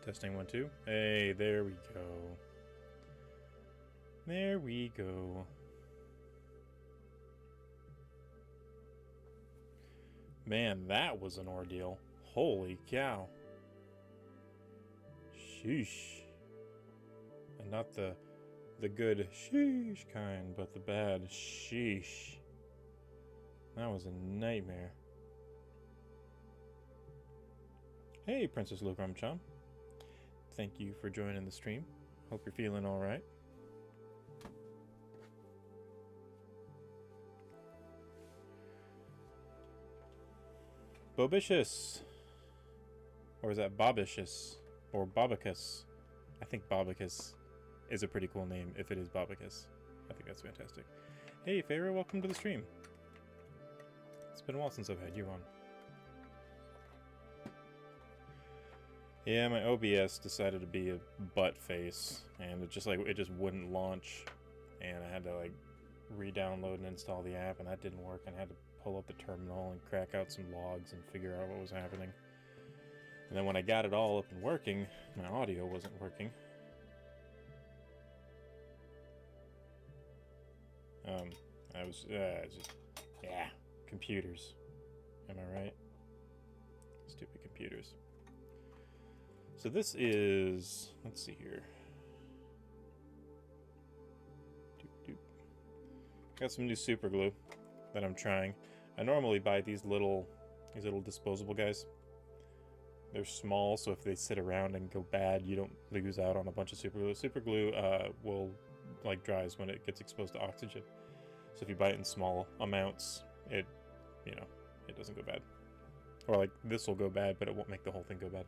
Testing 1, 2. Hey, there we go. There we go. Man, that was an ordeal. Holy cow. Sheesh. And not the good sheesh kind, but the bad sheesh. That was a nightmare. Hey, Princess Lucrum Chum. Thank you for joining the stream. Hope you're feeling alright. Bobicious. Or is that Bobicious? Or Bobicus? I think Bobicus is a pretty cool name if it is Bobicus. I think that's fantastic. Hey, Pharaoh, welcome to the stream. It's been a while since I've had you on. Yeah, my OBS decided to be a butt face, and it just wouldn't launch, and I had to like re-download and install the app, and that didn't work, and I had to pull up the terminal and crack out some logs and figure out what was happening. And then when I got it all up and working, my audio wasn't working. I was just computers. Am I right? Stupid computers. So this is, let's see here. Got some new super glue that I'm trying. I normally buy these little disposable guys. They're small, so if they sit around and go bad, you don't lose out on a bunch of super glue. Super glue will like dries when it gets exposed to oxygen. So if you buy it in small amounts, it doesn't go bad. Or like this will go bad, but it won't make the whole thing go bad.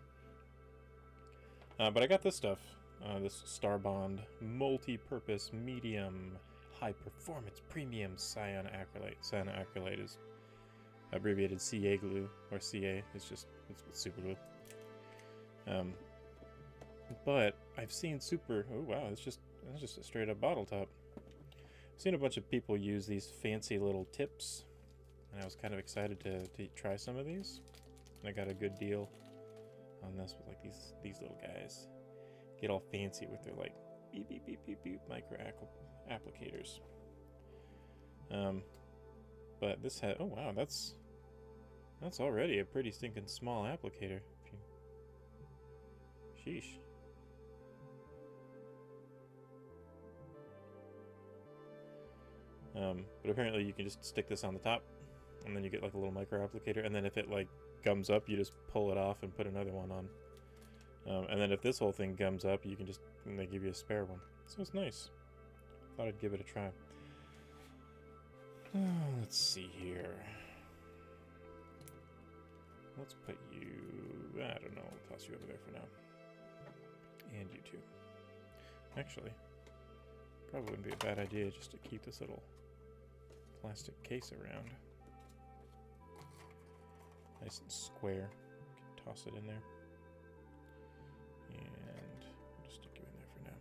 But I got this stuff, this Starbond multi-purpose medium high performance premium cyan acrylate. Cyan acrylate is abbreviated CA glue, or CA. It's super glue. But I've seen oh wow, that's just a straight up bottle top. I've seen a bunch of people use these fancy little tips, and I was kind of excited to try some of these. And I got a good deal on this with like these little guys. Get all fancy with their like beep beep beep beep beep micro applicators. But this had, oh wow, that's already a pretty stinking small applicator. Sheesh. But apparently you can just stick this on the top, and then you get like a little micro applicator, and then if it like gums up, you just pull it off and put another one on. And then if this whole thing gums up, you can they give you a spare one. So it's nice. Thought I'd give it a try. Let's see here. Let's put you, I don't know, I'll toss you over there for now. And you too. Actually, probably wouldn't be a bad idea just to keep this little plastic case around. Nice and square. You can toss it in there. And I'll just stick you in there for now.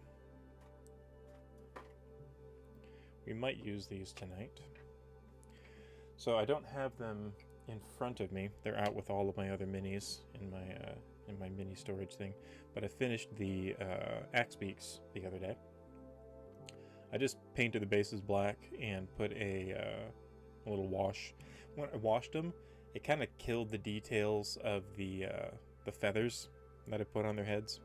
We might use these tonight. So I don't have them in front of me. They're out with all of my other minis in my mini storage thing. But I finished the axe beaks the other day. I just painted the bases black and put a little wash. When I washed them, it kind of killed the details of the feathers that I put on their heads,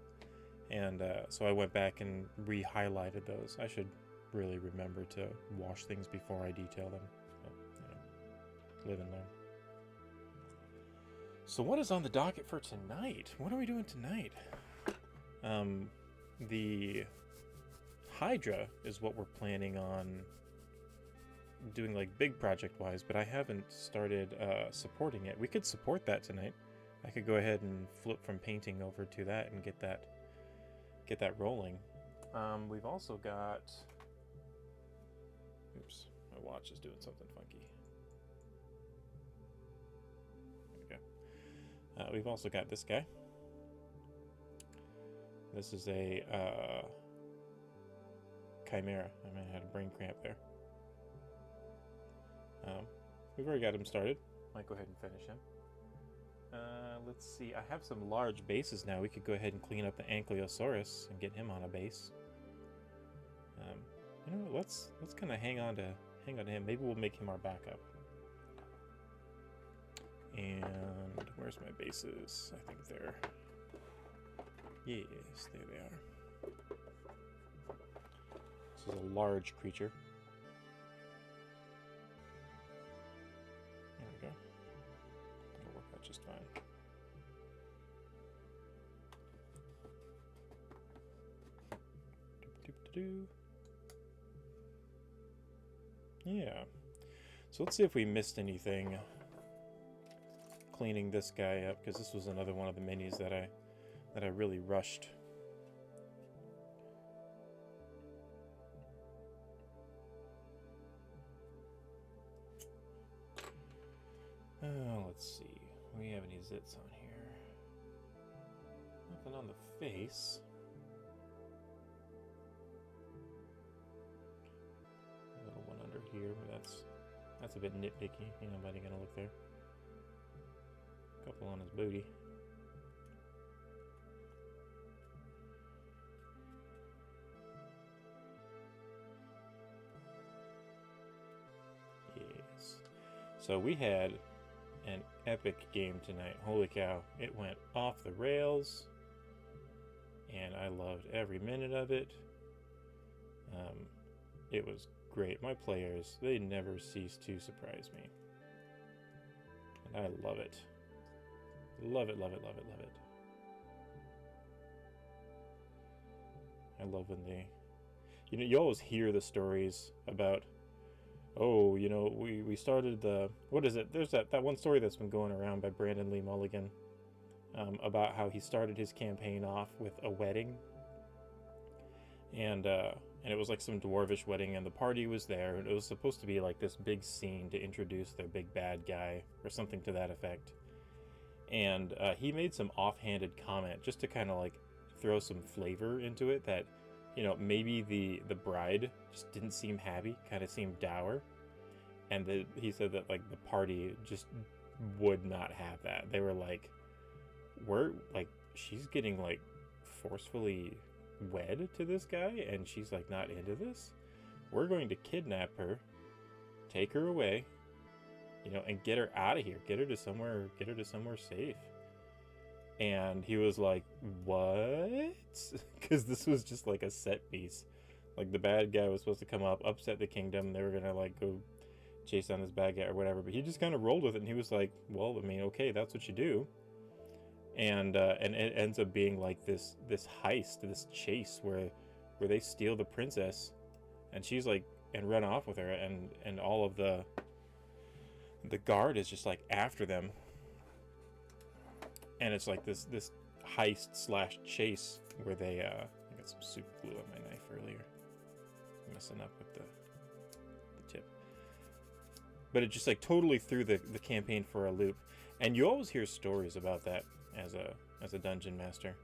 and so I went back and re-highlighted those. I should really remember to wash things before I detail them. But, live and learn. So what is on the docket for tonight? What are we doing tonight? The Hydra is what we're planning on doing, like big project wise, but I haven't started supporting it. We could support that tonight. I could go ahead and flip from painting over to that and get that rolling. We've also got, oops, my watch is doing something funky. There we go. We've also got this guy. This is a Chimera. I might have had a brain cramp there. We've already got him started. Might go ahead and finish him. Let's see. I have some large bases now. We could go ahead and clean up the Ankylosaurus and get him on a base. You know what? Let's kind of hang on to him. Maybe we'll make him our backup. And where's my bases? I think they're... Yes, there they are. This is a large creature. There we go. It'll work out just fine. Yeah. So let's see if we missed anything cleaning this guy up, because this was another one of the minis that I really rushed. Let's see. Do we have any zits on here? Nothing on the face. A little one under here, but that's a bit nitpicky. Ain't nobody gonna look there. A couple on his booty. Yes. So we had an epic game tonight. Holy cow. It went off the rails. And I loved every minute of it. It was great. My players, they never cease to surprise me. And I love it. Love it, love it, love it, love it. I love when they... You know, you always hear the stories about, oh, you know, we started the... What is it? There's that one story that's been going around by Brandon Lee Mulligan about how he started his campaign off with a wedding. And it was like some dwarvish wedding, and the party was there, and it was supposed to be like this big scene to introduce their big bad guy, or something to that effect. And he made some offhanded comment just to kind of like throw some flavor into it, that, you know, maybe the bride just didn't seem happy, kind of seemed dour. And he said that like the party just would not have that. They were like, we're like, she's getting like forcefully wed to this guy, and she's like not into this. We're going to kidnap her, take her away, you know, and get her out of here. Get her to somewhere safe. And he was like, what? Because this was just like a set piece. Like the bad guy was supposed to come up, upset the kingdom. They were gonna like go chase down this bad guy or whatever. But he just kind of rolled with it, and he was like, well, I mean, okay, that's what you do. And it ends up being like this heist, this chase where they steal the princess, and she's like, and run off with her, and all of the guard is just like after them, and it's like this heist / chase where they I got some super glue on my knife earlier, messing up with the tip, but it just like totally threw the campaign for a loop. And you always hear stories about that as a dungeon master,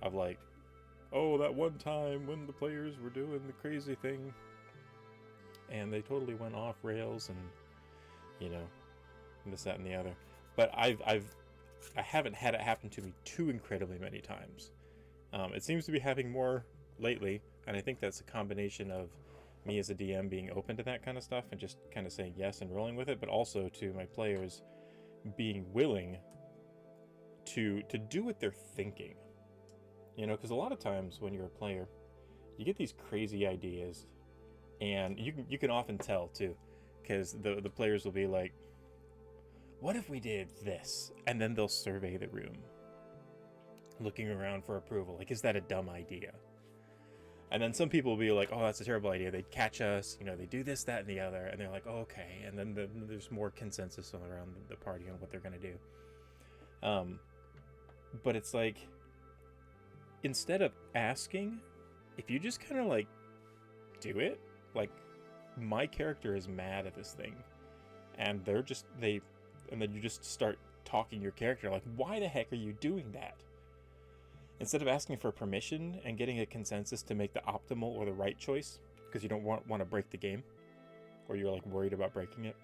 of like, oh, that one time when the players were doing the crazy thing and they totally went off rails, and you know, this, that, and the other. But I haven't had it happen to me too incredibly many times. It seems to be happening more lately, and I think that's a combination of me as a DM being open to that kind of stuff and just kind of saying yes and rolling with it, but also to my players being willing to do what they're thinking. You know, because a lot of times when you're a player, you get these crazy ideas, and you can often tell too, because the players will be like, what if we did this? And then they'll survey the room, looking around for approval. Like, is that a dumb idea? And then some people will be like, oh, that's a terrible idea. They'd catch us, you know, they do this, that, and the other. And they're like, oh, okay. And then there's more consensus around the party on what they're going to do. But it's like, instead of asking, if you just kind of like do it, like my character is mad at this thing, and and then you just start talking your character like, why the heck are you doing that? Instead of asking for permission and getting a consensus to make the optimal or the right choice, because you don't want to break the game, or you're like worried about breaking it.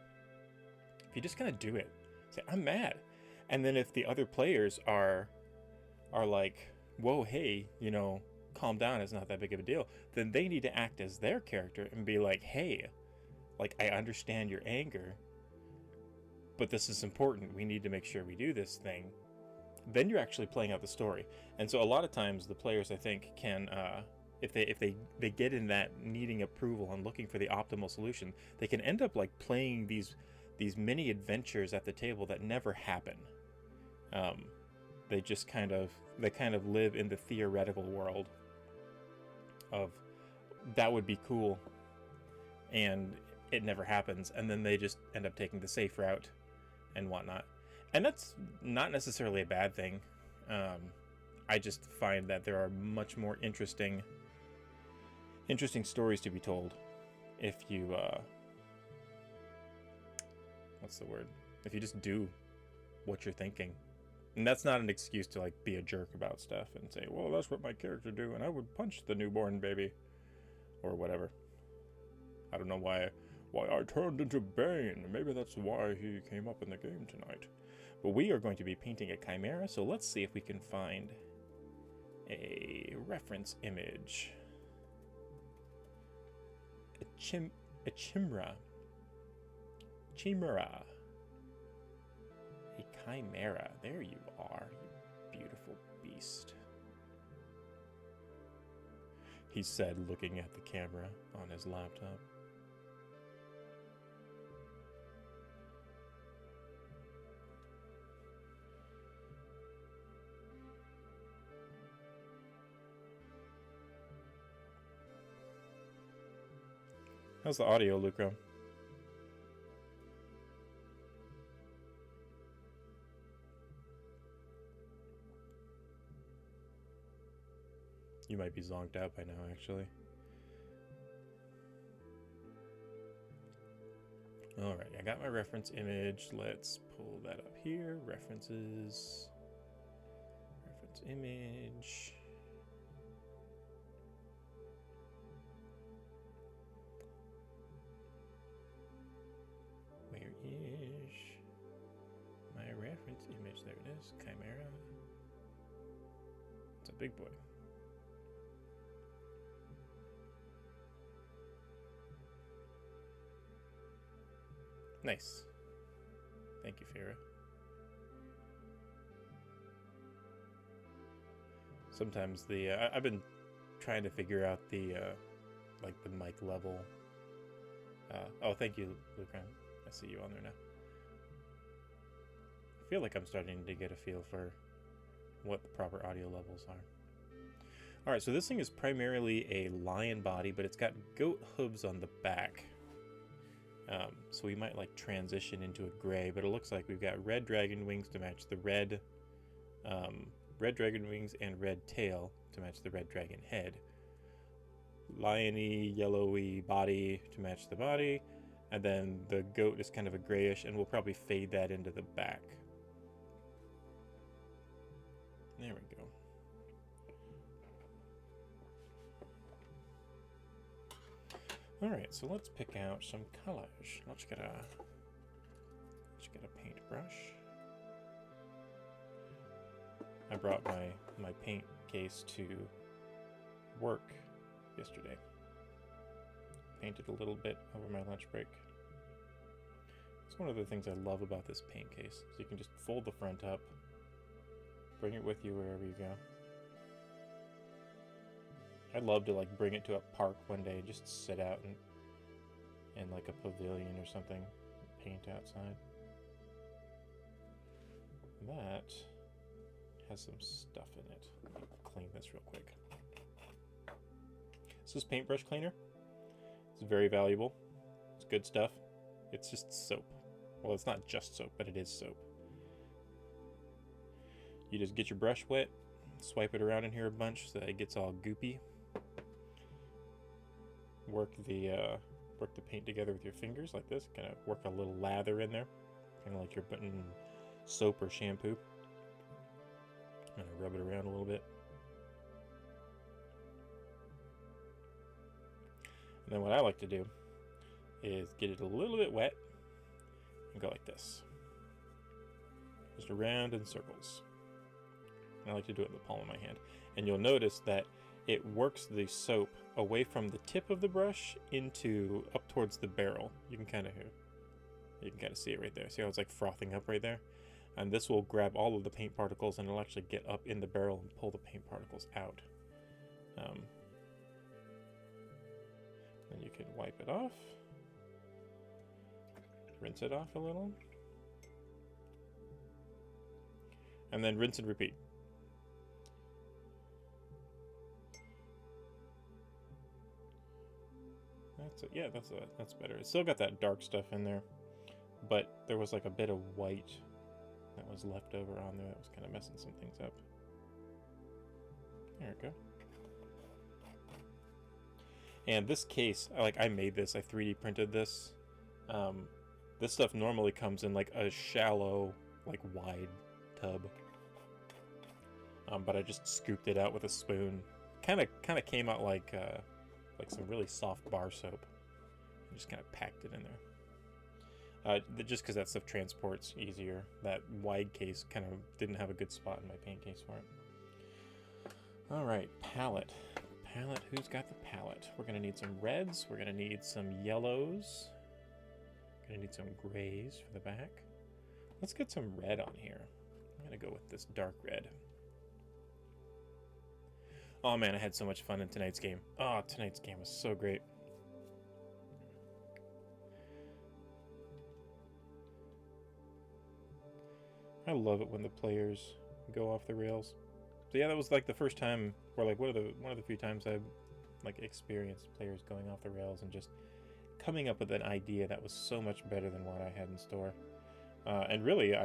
If you just kind of do it, say, I'm mad. And then if the other players are like, whoa, hey, you know, calm down, it's not that big of a deal, then they need to act as their character and be like, hey, like, I understand your anger, but this is important. We need to make sure we do this thing. Then you're actually playing out the story. And so a lot of times the players, I think, can, if they get in that needing approval and looking for the optimal solution, they can end up like playing these mini adventures at the table that never happen. They just kind of live in the theoretical world of that would be cool, and it never happens, and then they just end up taking the safe route and whatnot. And that's not necessarily a bad thing. I just find that there are much more interesting stories to be told if you what's the word? If you just do what you're thinking. And that's not an excuse to like be a jerk about stuff and say, well, that's what my character do, and I would punch the newborn baby or whatever. I don't know why I turned into Bane. Maybe that's why he came up in the game tonight. But we are going to be painting a chimera, so let's see if we can find a reference image. A chimera. Chimera. A chimera. There you are, you beautiful beast. He said, looking at the camera on his laptop. How's the audio, Lucro? You might be zonked out by now, actually. Alright, I got my reference image. Let's pull that up here. References. Reference image. Where is my reference image? There it is. Chimera. It's a big boy. Nice. Thank you, Farah. Sometimes I've been trying to figure out the like the mic level. Oh, thank you, Lucan. I see you on there now. I feel like I'm starting to get a feel for what the proper audio levels are. All right, so this thing is primarily a lion body, but it's got goat hooves on the back. So we might like transition into a gray, but it looks like we've got red dragon wings to match the red dragon wings and red tail to match the red dragon head. Liony, yellowy body to match the body, and then the goat is kind of a grayish, and we'll probably fade that into the back. There we go. Alright, so let's pick out some colors. Let's get a paintbrush. I brought my paint case to work yesterday. Painted a little bit over my lunch break. It's one of the things I love about this paint case. So you can just fold the front up, bring it with you wherever you go. I'd love to like bring it to a park one day, just sit out in like a pavilion or something, paint outside. That has some stuff in it. Let me clean this real quick. This is paintbrush cleaner. It's very valuable. It's good stuff. It's just soap. Well, it's not just soap, but it is soap. You just get your brush wet, swipe it around in here a bunch so that it gets all goopy. Work the paint together with your fingers like this. Kind of work a little lather in there, kind of like you're putting soap or shampoo. Kind of rub it around a little bit. And then what I like to do is get it a little bit wet and go like this. just around in circles. And I like to do it in the palm of my hand. And you'll notice that it works the soap away from the tip of the brush into up towards the barrel. You can kind of see it right there. See how it's like frothing up right there? And this will grab all of the paint particles and it'll actually get up in the barrel and pull the paint particles out. Then you can wipe it off. Rinse it off a little. And then rinse and repeat. That's it. Yeah, that's better. It's still got that dark stuff in there, but there was like a bit of white that was left over on there that was kind of messing some things up. There we go. And this case, I made this. I 3D printed this. This stuff normally comes in like a shallow, like wide tub. But I just scooped it out with a spoon. Kind of came out like some really soft bar soap. And just kind of packed it in there. Just because that stuff transports easier. That wide case kind of didn't have a good spot in my paint case for it. All right, palette. Palette, who's got the palette? We're gonna need some reds. We're gonna need some yellows. Gonna need some grays for the back. Let's get some red on here. I'm gonna go with this dark red. Oh man, I had so much fun in tonight's game. Oh, tonight's game was so great. I love it when the players go off the rails. So yeah, that was like the first time, or like one of the few times I've like experienced players going off the rails and just coming up with an idea that was so much better than what I had in store. And really,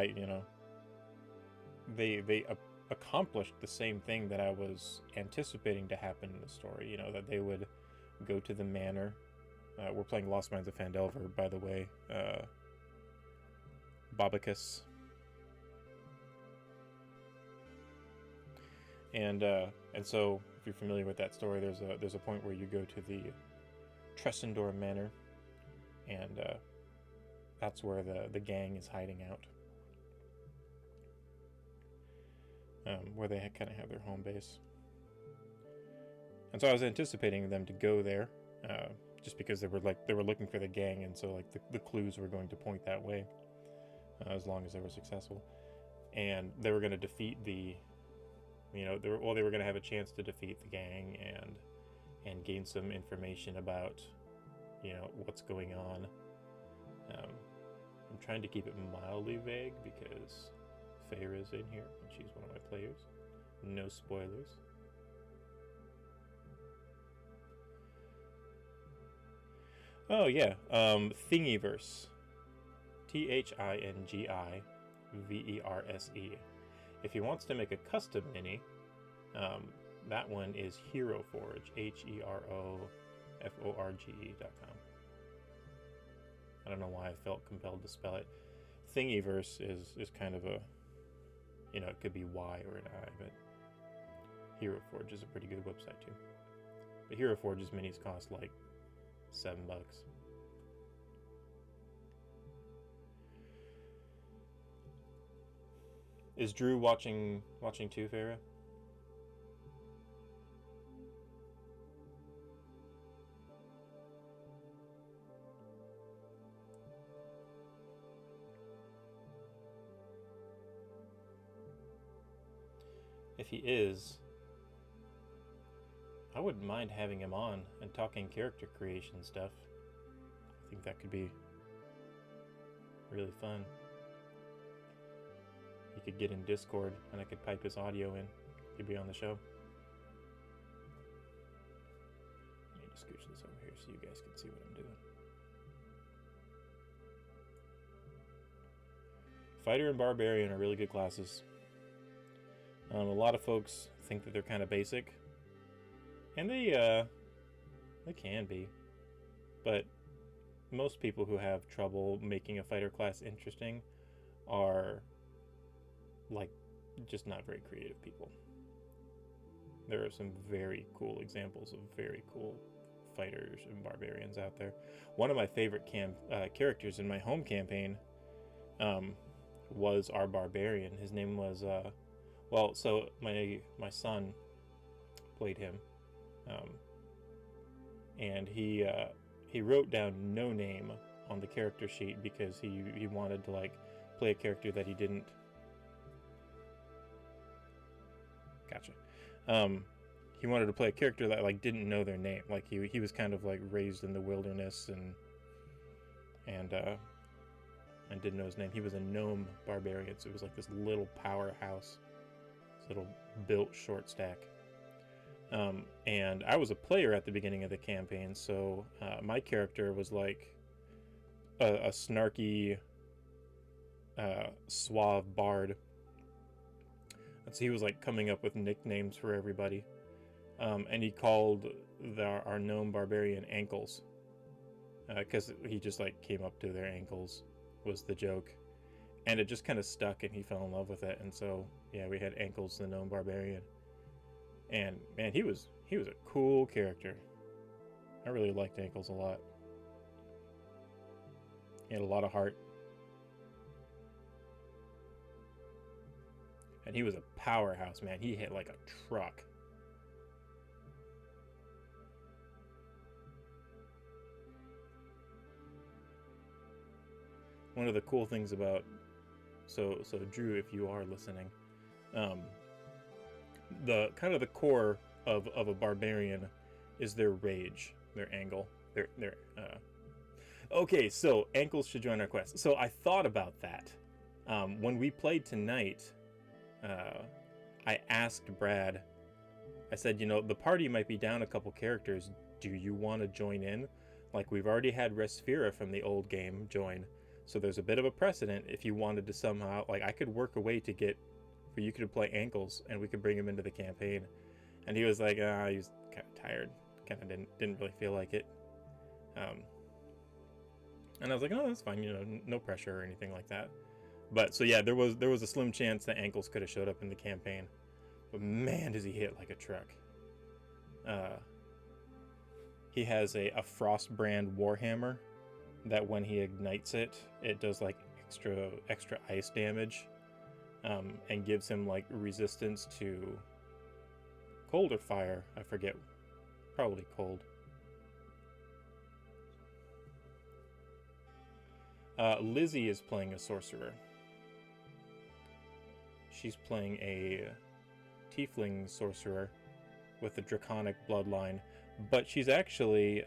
they accomplished the same thing that I was anticipating to happen in the story. You know, that they would go to the manor. We're playing Lost Mines of Phandelver, by the way. Babacus. And so, if you're familiar with that story, there's a point where you go to the Tressendor Manor, and that's where the gang is hiding out, where they kind of have their home base. And so I was anticipating them to go there, just because they were looking for the gang, and so like the clues were going to point that way, as long as they were successful, and they were going to defeat the. You know, they were going to have a chance to defeat the gang and gain some information about, you know, what's going on. I'm trying to keep it mildly vague because Feyre's in here and she's one of my players. No spoilers. Oh yeah, Thingiverse. Thingiverse. If he wants to make a custom mini, that one is HeroForge, HeroForge.com. I don't know why I felt compelled to spell it. Thingiverse is kind of a, you know, it could be Y or an I, but HeroForge is a pretty good website too. But HeroForge's minis cost like $7. Is Drew watching too, Farah? If he is, I wouldn't mind having him on and talking character creation stuff. I think that could be really fun. He could get in Discord and I could pipe his audio in. He'd be on the show. I need to scooch this over here so you guys can see what I'm doing. Fighter and Barbarian are really good classes. A lot of folks think that they're kind of basic. And they can be. But most people who have trouble making a fighter class interesting are like just not very creative people. There are some very cool examples of very cool fighters and barbarians out there. One of my favorite characters in my home campaign was our barbarian. His name was well, so my son played him, um, and he wrote down no name on the character sheet because he wanted to like play a character that he didn't. Gotcha. He wanted to play a character that like didn't know their name. Like he was kind of like raised in the wilderness and didn't know his name. He was a gnome barbarian, so it was like this little powerhouse, this little built short stack. And I was a player at the beginning of the campaign, so my character was like a snarky, suave bard. And so he was like coming up with nicknames for everybody. And he called our gnome barbarian Ankles, because he just like came up to their ankles was the joke, and it just kind of stuck, and he fell in love with it. And so yeah, we had Ankles the gnome barbarian, and man, he was a cool character. I really liked Ankles a lot. He had a lot of heart, and he was a powerhouse, man. He hit like a truck. One of the cool things about so Drew, if you are listening, the kind of the core of a barbarian is their rage, their angle, their okay, so Ankles should join our quest. So I thought about that when we played tonight. I asked Brad, I said, the party might be down a couple characters. Do you want to join in? Like, we've already had Resphira from the old game join, so there's a bit of a precedent. If you wanted to somehow, like, I could work a way to get where you could play Ankles and we could bring him into the campaign. And he was like, he was kind of tired, kind of didn't really feel like it. And I was like, oh, that's fine, no pressure or anything like that. But so yeah, there was a slim chance that Ankles could have showed up in the campaign. But man, does he hit like a truck. He has a Frostbrand Warhammer that when he ignites it, it does like extra ice damage, and gives him like resistance to cold or fire. I forget, probably cold. Lizzie is playing a sorcerer. She's playing a tiefling sorcerer with a draconic bloodline, but she's actually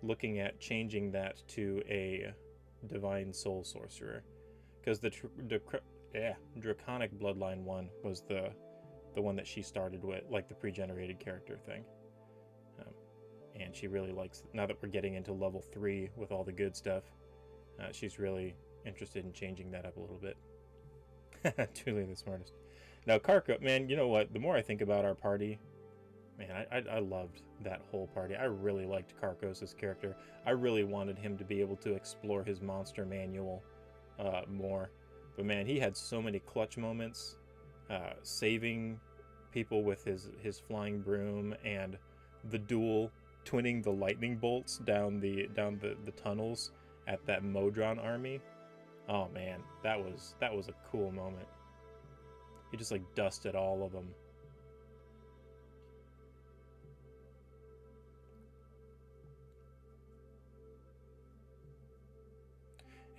looking at changing that to a divine soul sorcerer, because the draconic bloodline one was the one that she started with, like the pre-generated character thing. And she really likes, now that we're getting into level 3 with all the good stuff, she's really interested in changing that up a little bit. Truly the smartest. Now Karko, man, you know what? The more I think about our party, man, I loved that whole party. I really liked Karkos' character. I really wanted him to be able to explore his monster manual more. But man, he had so many clutch moments, saving people with his flying broom, and the duel, twinning the lightning bolts down the tunnels at that Modron army. Oh man, that was a cool moment. He just like dusted all of them.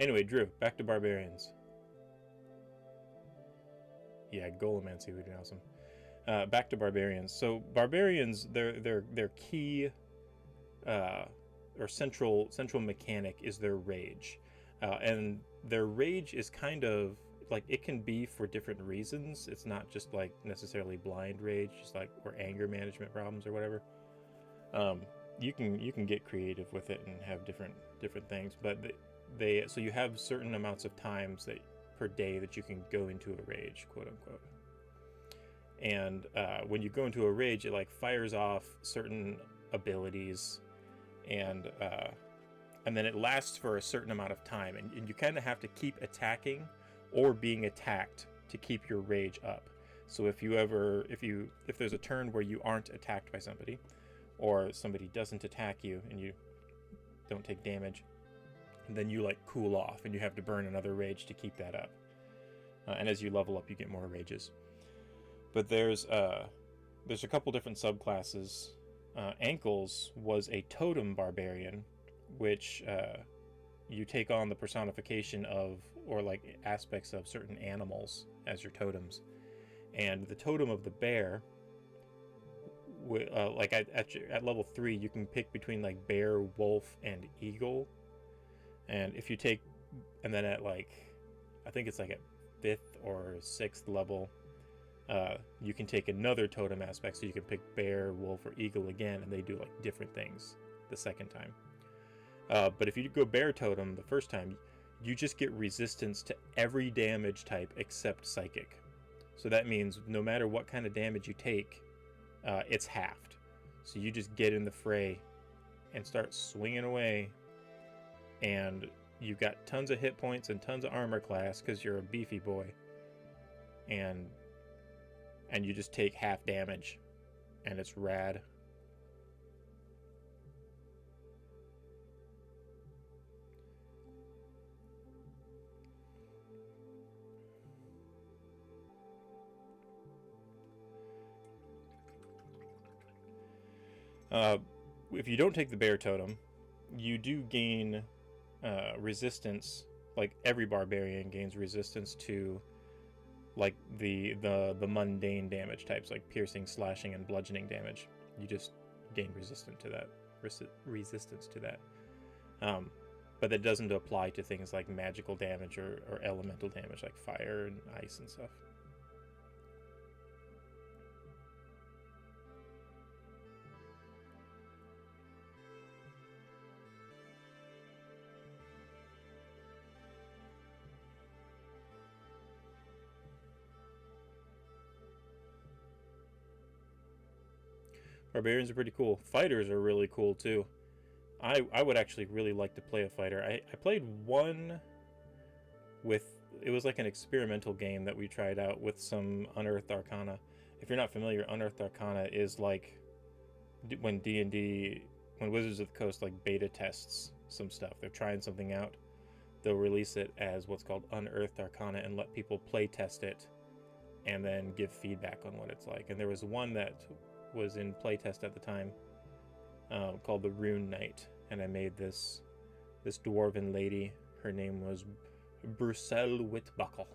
Anyway, Drew, back to barbarians. Yeah, Golomancy would be awesome. Back to barbarians. So barbarians, their key or central mechanic is their rage, and their rage is kind of like, it can be for different reasons. It's not just like necessarily blind rage, just like, or anger management problems or whatever. You can get creative with it and have different things, but so you have certain amounts of times that per day that you can go into a rage, quote unquote. And when you go into a rage, it like fires off certain abilities, and then it lasts for a certain amount of time, and you kind of have to keep attacking or being attacked to keep your rage up. So if there's a turn where you aren't attacked by somebody, or somebody doesn't attack you and you don't take damage, And then you like cool off, and you have to burn another rage to keep that up. And as you level up, you get more rages. But there's a couple different subclasses. Ankles was a totem barbarian, which you take on the personification of, or like aspects of, certain animals as your totems. And the totem of the bear, like at level 3, you can pick between like bear, wolf, and eagle. And if you take, and then at like, I think it's like at 5th or 6th level, you can take another totem aspect, so you can pick bear, wolf, or eagle again, and they do like different things the second time. But if you go bear totem the first time, you just get resistance to every damage type except psychic. So that means no matter what kind of damage you take, it's halved. So you just get in the fray and start swinging away, and you've got tons of hit points and tons of armor class because you're a beefy boy, and you just take half damage, and it's rad. If you don't take the bear totem, you do gain resistance. Like every barbarian gains resistance to like the mundane damage types, like piercing, slashing, and bludgeoning damage. You just gain resistance to that. But that doesn't apply to things like magical damage or elemental damage like fire and ice and stuff. Barbarians are pretty cool. Fighters are really cool too. I would actually really like to play a fighter. I played one with, it was like an experimental game that we tried out with some Unearthed Arcana. If you're not familiar, Unearthed Arcana is like when D&D, when Wizards of the Coast like beta tests some stuff. They're trying something out. They'll release it as what's called Unearthed Arcana and let people play test it and then give feedback on what it's like. And there was one that was in playtest at the time called the Rune Knight, and I made this dwarven lady. Her name was Brucelle Whitbuckle.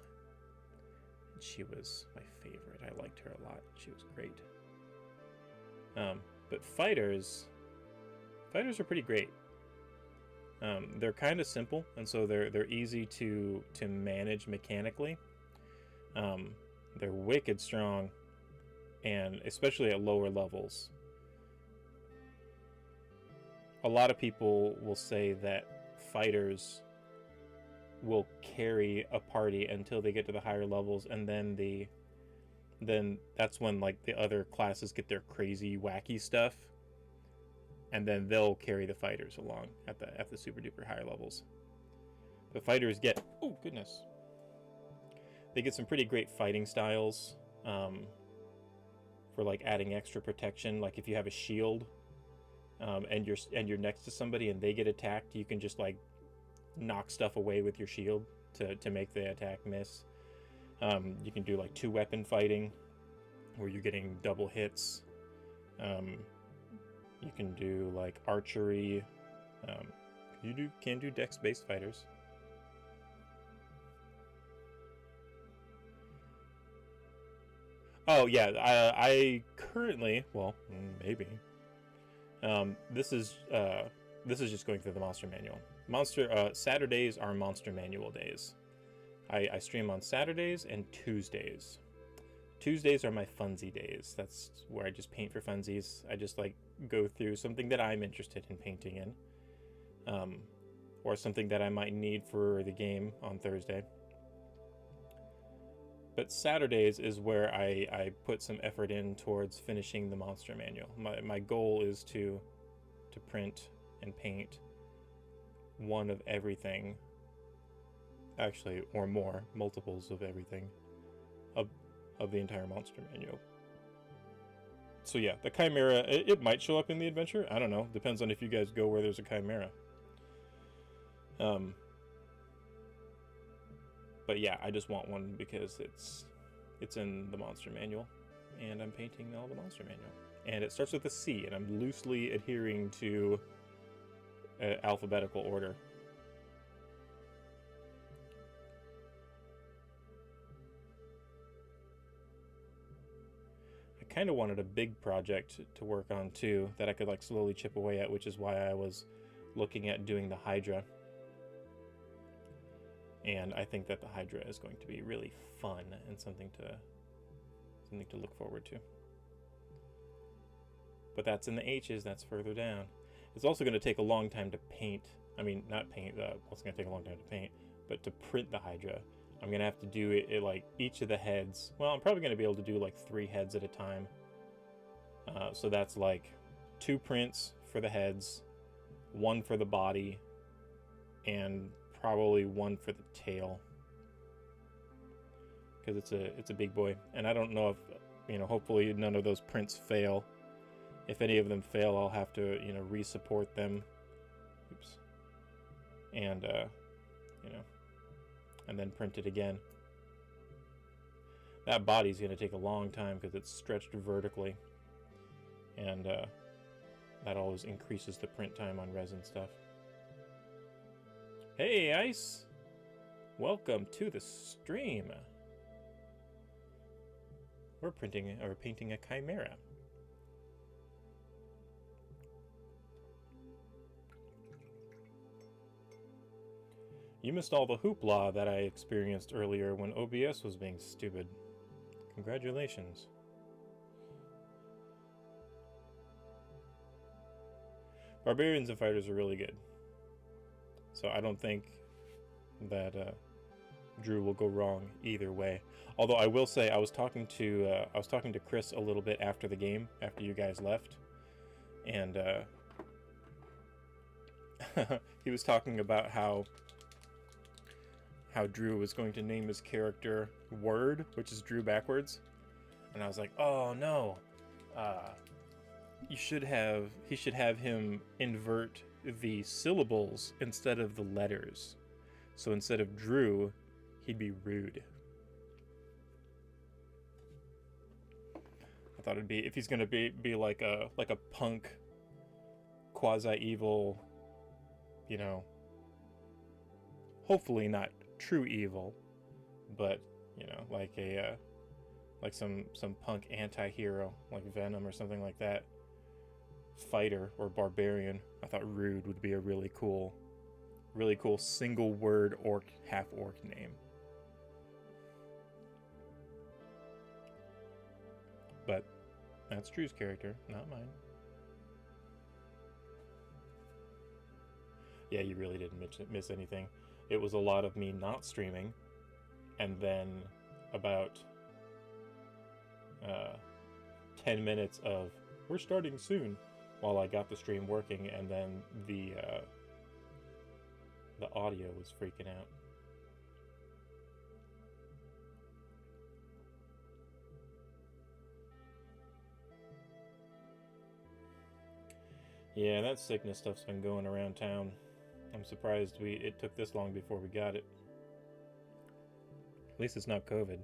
She was my favorite. I liked her a lot. She was great. But fighters are pretty great. They're kind of simple, and so they're easy to manage mechanically. They're wicked strong, and especially at lower levels. A lot of people will say that fighters will carry a party until they get to the higher levels, and then that's when like the other classes get their crazy wacky stuff, and then they'll carry the fighters along at the super duper higher levels. The fighters get, oh goodness, they get some pretty great fighting styles for like adding extra protection. Like if you have a shield and you're next to somebody and they get attacked, you can just like knock stuff away with your shield to make the attack miss. You can do like 2-weapon fighting where you're getting double hits. You can do like archery. You can do dex-based fighters. Oh yeah, I currently, well, maybe. This is just going through the monster manual. Saturdays are monster manual days. I stream on Saturdays and Tuesdays. Tuesdays are my funsy days. That's where I just paint for funsies. I just like go through something that I'm interested in painting in, or something that I might need for the game on Thursday. But Saturdays is where I put some effort in towards finishing the monster manual. My goal is to print and paint one of everything, actually, or more, multiples of everything of the entire monster manual. So yeah, the Chimera, it might show up in the adventure. I don't know. Depends on if you guys go where there's a Chimera. But yeah, I just want one because it's in the monster manual, and I'm painting all the monster manual. And it starts with a C, and I'm loosely adhering to alphabetical order. I kind of wanted a big project to work on too, that I could like slowly chip away at, which is why I was looking at doing the Hydra. And I think that the Hydra is going to be really fun and something to look forward to. But that's in the H's, that's further down. It's also going to take a long time to paint. I mean, not paint, it's going to take a long time to paint, but to print the Hydra. I'm going to have to do it like each of the heads. Well, I'm probably going to be able to do like 3 heads at a time. So that's like 2 prints for the heads, 1 for the body, and probably 1 for the tail. Because it's a big boy. And I don't know if, hopefully none of those prints fail. If any of them fail, I'll have to, re-support them. Oops. And, and then print it again. That body's going to take a long time because it's stretched vertically. And that always increases the print time on resin stuff. Hey, Ice! Welcome to the stream. We're painting a Chimera. You missed all the hoopla that I experienced earlier when OBS was being stupid. Congratulations. Barbarians and fighters are really good. So I don't think that Drew will go wrong either way. Although I will say I was talking to Chris a little bit after the game, after you guys left, and he was talking about how Drew was going to name his character Word, which is Drew backwards, and I was like, oh no, he should have him invert the syllables instead of the letters. So instead of Drew, he'd be Rude. I thought it'd be, if he's gonna be like a punk, quasi-evil, hopefully not true evil, but like some punk anti-hero like Venom or something like that, fighter or barbarian. I thought Rude would be a really cool single word orc, half orc name. But that's Drew's character, not mine. Yeah, you really didn't miss anything. It was a lot of me not streaming, and then about 10 minutes of we're starting soon while I got the stream working, and then the audio was freaking out. Yeah, that sickness stuff's been going around town. I'm surprised it took this long before we got it. At least it's not COVID.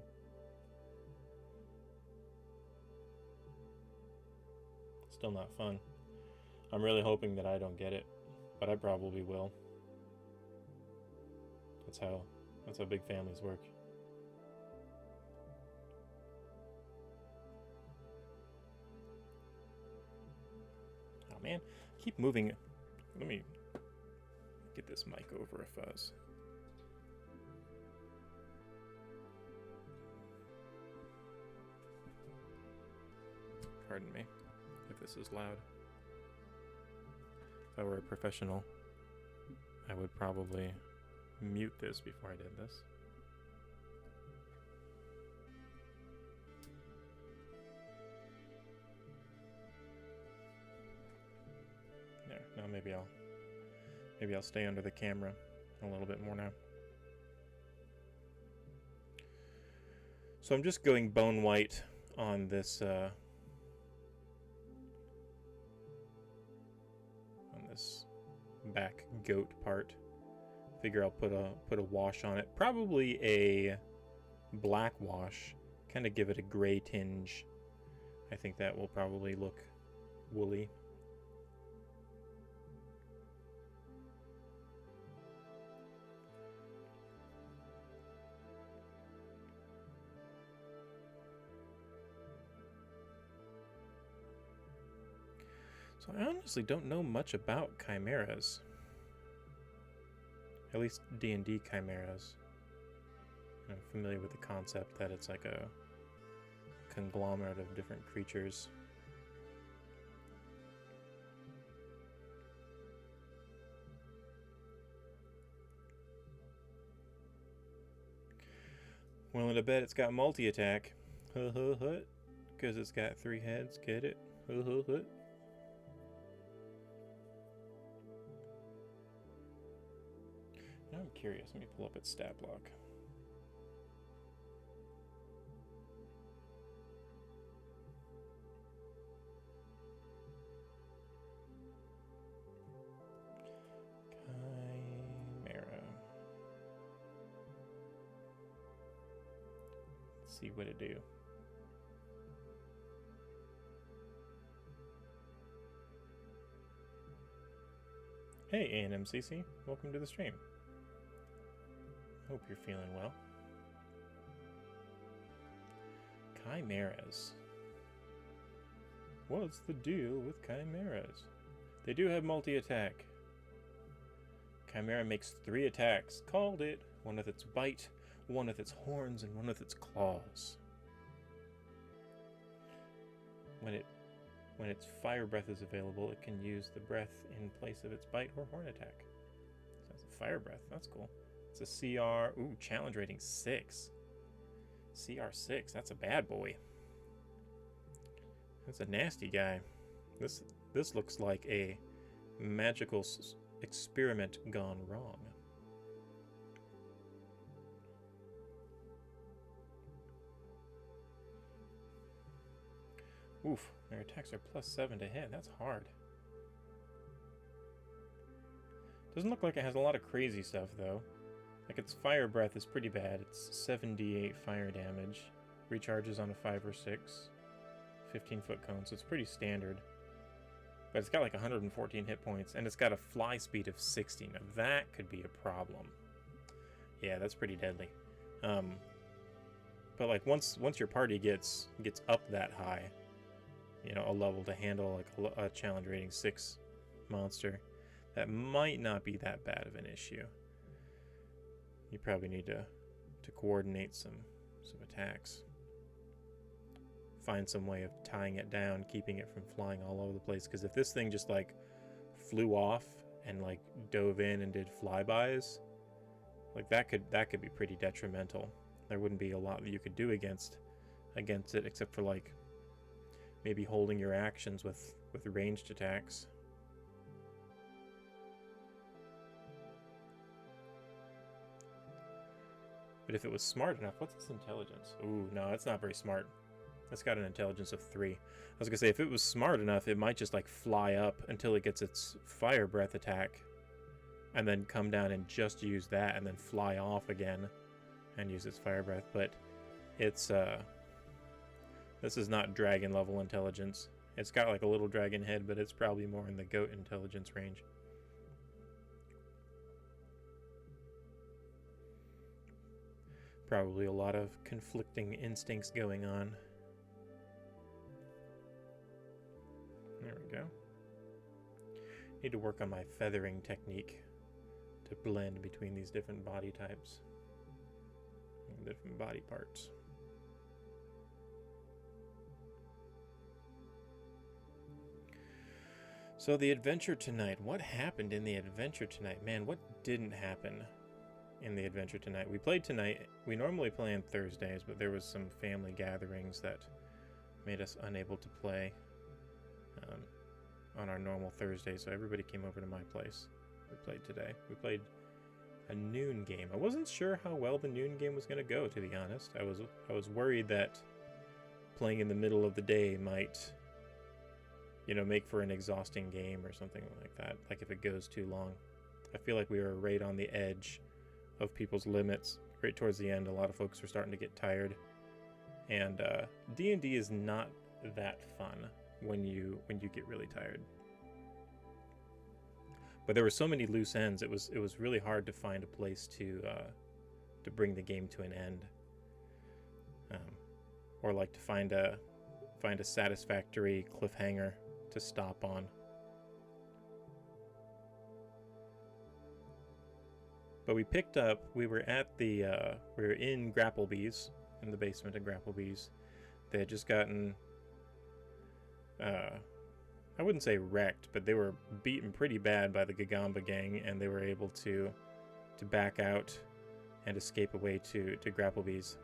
Still not fun. I'm really hoping that I don't get it, but I probably will. That's how big families work. Oh man, keep moving. Let me get this mic over a fuzz. Pardon me if this is loud. If I were a professional, I would probably mute this before I did this. There, now maybe I'll stay under the camera a little bit more now. So I'm just going bone white on this back goat part Figure I'll put a wash on it. Probably a black wash. Kind of give it a gray tinge. I think that will probably look woolly. So I honestly don't know much about chimeras. At least D&D chimeras. I'm familiar with the concept that it's like a conglomerate of different creatures. Willing to bet it's got multi-attack. Because it's got 3 heads. Get it? Now I'm curious. Let me pull up its stat block. Chimera. Let's see what it do. Hey, ANMCC. Welcome to the stream. Hope you're feeling well. Chimeras. What's the deal with chimeras? They do have multi-attack. Chimera makes 3 attacks. Called it. One with its bite, one with its horns, and one with its claws. When its fire breath is available, it can use the breath in place of its bite or horn attack. So that's a fire breath. That's cool. It's a CR. Ooh, challenge rating 6. CR 6. That's a bad boy. That's a nasty guy. This looks like a magical experiment gone wrong. Oof, their attacks are +7 to hit. That's hard. Doesn't look like it has a lot of crazy stuff, though. Like, its fire breath is pretty bad. It's 78 fire damage. Recharges on a 5 or 6. 15-foot cone, so it's pretty standard. But it's got like 114 hit points, and it's got a fly speed of 60. Now, that could be a problem. Yeah, that's pretty deadly. But, like, once your party gets up that high, you know, a level to handle like a challenge rating 6 monster, that might not be that bad of an issue. You probably need to coordinate some attacks. Find some way of tying it down, keeping it from flying all over the place. Because if this thing just like flew off and like dove in and did flybys, like that could be pretty detrimental. There wouldn't be a lot that you could do against it, except for like maybe holding your actions with ranged attacks. But if it was smart enough, what's its intelligence? Ooh, no, it's not very smart. It's got an intelligence of 3. I was gonna say, if it was smart enough, it might just like fly up until it gets its fire breath attack, and then come down and just use that, and then fly off again and use its fire breath. But it's this is not dragon level intelligence. It's got like a little dragon head, but it's probably more in the goat intelligence range. Probably a lot of conflicting instincts going on. There we go. Need to work on my feathering technique to blend between these different body types and different body parts. So the adventure tonight. What happened in the adventure tonight? Man, what didn't happen in the adventure tonight? We played tonight. We normally play on Thursdays, but there was some family gatherings that made us unable to play on our normal Thursday, so everybody came over to my place. We played today. We played a noon game. I wasn't sure how well the noon game was going to go, to be honest. I was worried that playing in the middle of the day might, you know, make for an exhausting game or something like that, like if it goes too long. I feel like we were right on the edge of people's limits. Right towards the end, a lot of folks were starting to get tired. And D&D is not that fun when you get really tired. But there were so many loose ends. It was really hard to find a place to bring the game to an end, or like to find a satisfactory cliffhanger to stop on. But we picked up. We were in Grapplebee's, in the basement of Grapplebee's. They had just gotten, I wouldn't say wrecked, but they were beaten pretty bad by the Gagamba gang, and they were able to back out and escape away to Grapplebee's.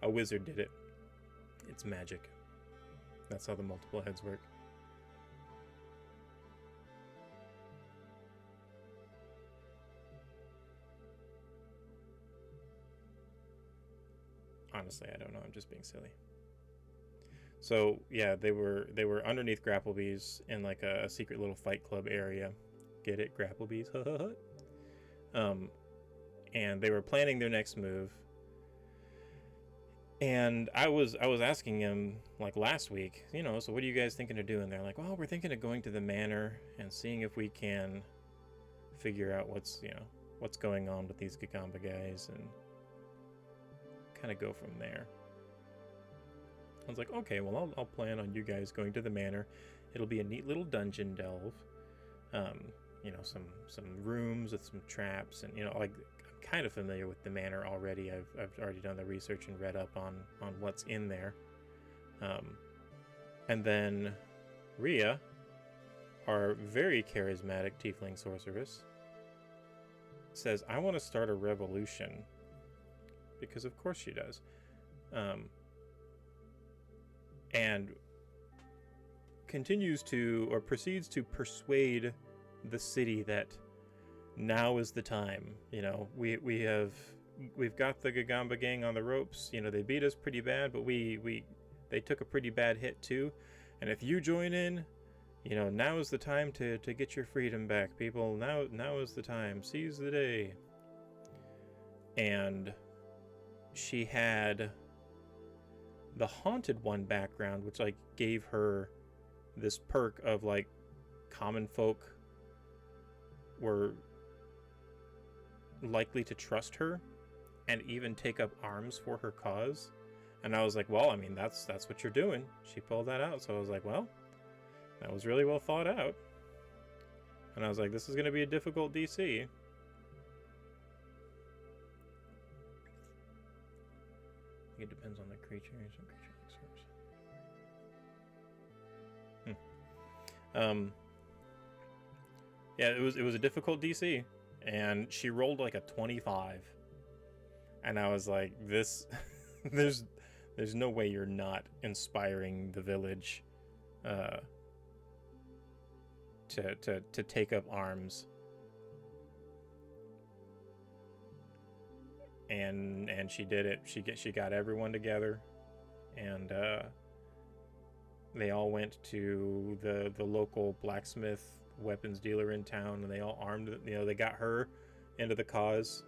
A wizard did it. It's magic. That's how the multiple heads work. Honestly, I don't know. I'm just being silly. So yeah, they were underneath Grapplebee's in like a secret little fight club area. Get it, Grapplebee's? And they were planning their next move. And I was asking him like last week, so what are you guys thinking of doing? They're like, well, we're thinking of going to the manor and seeing if we can figure out what's going on with these Gagamba guys and kind of go from there. I was like, okay, well, I'll plan on you guys going to the manor. It'll be a neat little dungeon delve. Some rooms with some traps, and I'm kind of familiar with the manor already. I've already done the research and read up on what's in there. And then Rhea, our very charismatic tiefling sorceress, says, I want to start a revolution. Because of course she does. And proceeds to persuade the city that now is the time. We've got the Gagamba gang on the ropes. They beat us pretty bad, but they took a pretty bad hit too. And if you join in, now is the time to get your freedom back, people. Now is the time. Seize the day. And she had the Haunted One background, which gave her this perk of common folk were likely to trust her and even take up arms for her cause. And I was like, well, I mean, that's what you're doing. She pulled that out. So I was like, well, that was really well thought out. And I was like, this is going to be a difficult DC. It depends on the creature. Yeah, it was a difficult DC, and she rolled like a 25, and I was like, this, there's no way you're not inspiring the village, to take up arms. And she did it. She got everyone together, and they all went to the local blacksmith weapons dealer in town, and they all armed. They got her into the cause,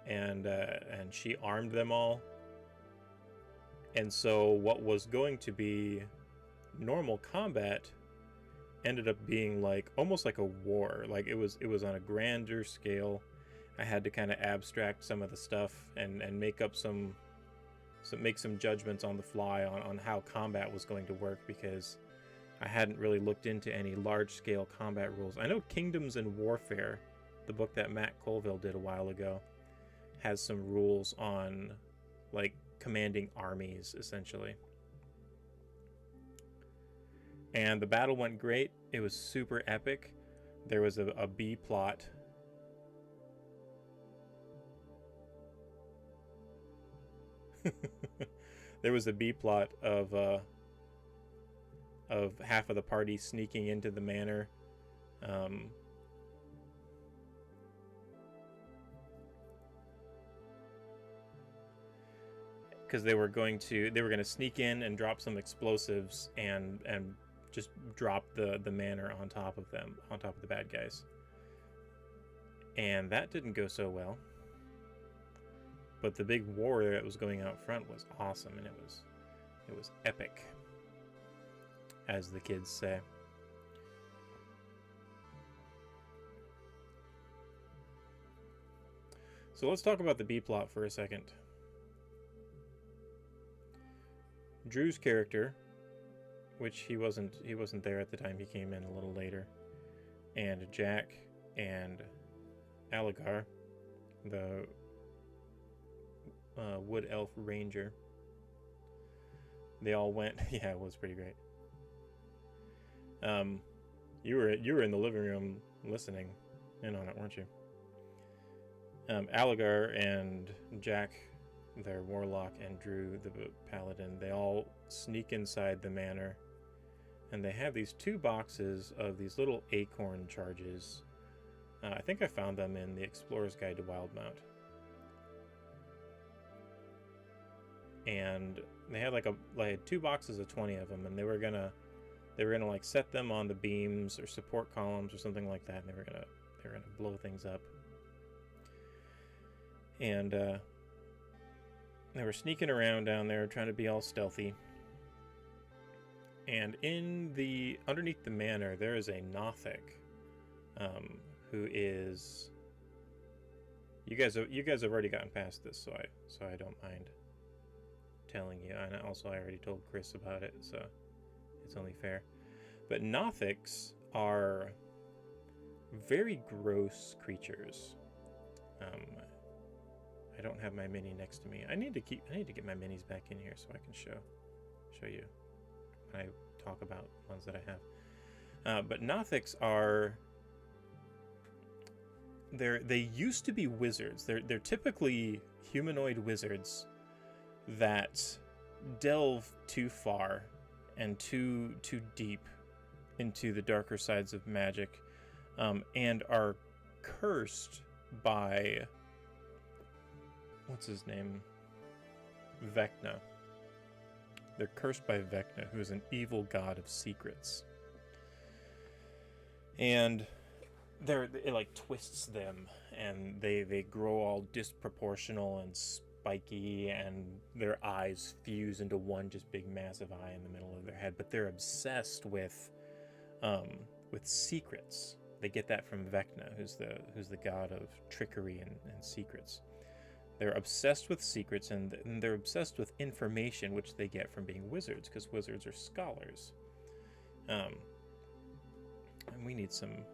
and she armed them all. And so what was going to be normal combat ended up being almost like a war. It was on a grander scale. I had to kind of abstract some of the stuff and make some judgments on the fly on how combat was going to work, because I hadn't really looked into any large-scale combat rules. I know Kingdoms and Warfare, the book that Matt Colville did a while ago, has some rules on commanding armies, essentially. And the battle went great. It was super epic. There was a B plot. There was a B plot of half of the party sneaking into the manor, because they were going to sneak in and drop some explosives and just drop the manor on top of them, on top of the bad guys. And that didn't go so well. But the big war that was going out front was awesome, and it was epic, as the kids say. So let's talk about the B plot for a second. Drew's character, which he wasn't there at the time, he came in a little later, and Jack and Alligar, the wood elf ranger, they all went. Yeah, it was pretty great. You were in the living room listening in on it, weren't you? Alligar and Jack, their warlock, and Drew, the paladin, they all sneak inside the manor, and they have these 2 boxes of these little acorn charges. I think I found them in the Explorer's Guide to Wildmount. And they had like 2 boxes of 20 of them, and they were gonna like set them on the beams or support columns or something like that, and they were gonna blow things up. And they were sneaking around down there, trying to be all stealthy. And underneath the manor, there is a Nothic, who is. You guys have already gotten past this, so I don't mind telling you. And also, I already told Chris about it, so it's only fair. But Nothics are very gross creatures. I don't have my mini next to me. I need to get my minis back in here so I can show you when I talk about ones that I have. But Nothics are. They used to be wizards. They're typically humanoid wizards that delve too far and too deep into the darker sides of magic, and are cursed by, what's his name? Vecna. They're cursed by Vecna, who is an evil god of secrets. And it like twists them, and they grow all disproportional and spiky, and their eyes fuse into one just big massive eye in the middle of their head. But they're obsessed with secrets. They get that from Vecna, who's the god of trickery and secrets. They're obsessed with secrets, and they're obsessed with information, which they get from being wizards, because wizards are scholars. And we need some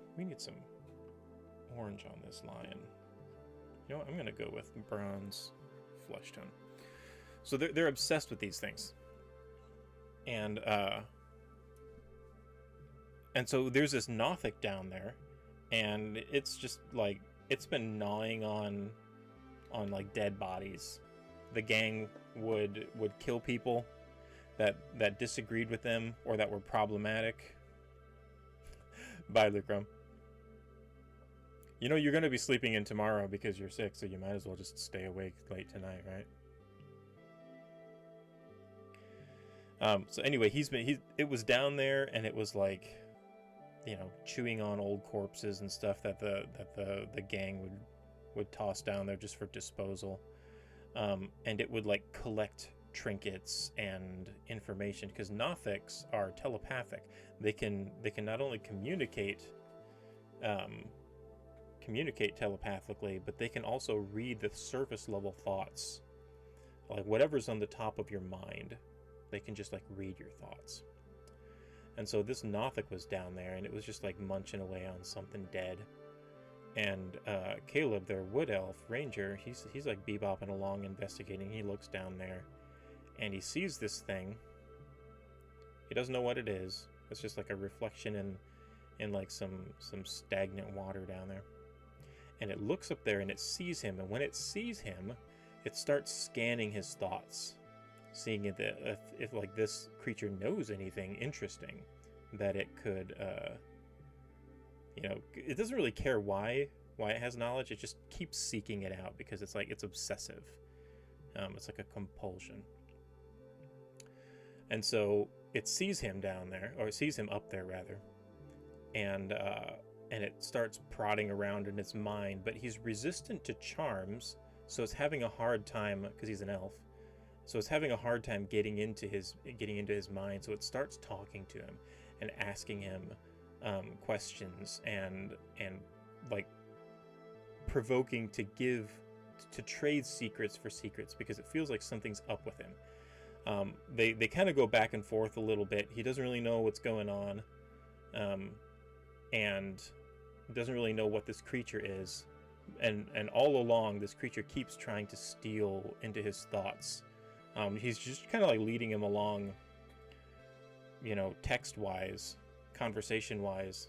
orange on this lion. You know what? I'm gonna go with bronze flesh tone. So they're obsessed with these things, and so there's this Nothic down there, and it's just like it's been gnawing on like dead bodies. The gang would kill people that disagreed with them or that were problematic. Bye, Lucrum. You know you're going to be sleeping in tomorrow because you're sick, so you might as well just stay awake late tonight, right? So anyway, it was down there, and it was like, chewing on old corpses and stuff that the gang would toss down there just for disposal. And it would like collect trinkets and information, because Nothics are telepathic. They can not only communicate telepathically, but they can also read the surface level thoughts, like whatever's on the top of your mind. They can just like read your thoughts. And so this Nothic was down there, and it was just like munching away on something dead. And Caleb, their wood elf ranger, he's like bebopping along investigating. He looks down there, and he sees this thing. He doesn't know what it is. It's just like a reflection in like some stagnant water down there. And it looks up there, and it sees him. And when it sees him, it starts scanning his thoughts, seeing if like this creature knows anything interesting that it could, it doesn't really care why it has knowledge. It just keeps seeking it out because it's like it's obsessive. It's like a compulsion. And so it sees him down there, or it sees him up there rather, and it starts prodding around in its mind. But he's resistant to charms, so it's having a hard time because he's an elf. So it's having a hard time getting into his mind. So it starts talking to him and asking him questions and like provoking to trade secrets for secrets, because it feels like something's up with him. They kind of go back and forth a little bit. He doesn't really know what's going on, and doesn't really know what this creature is. And all along, this creature keeps trying to steal into his thoughts. He's just kind of like leading him along, you know, text-wise, conversation-wise,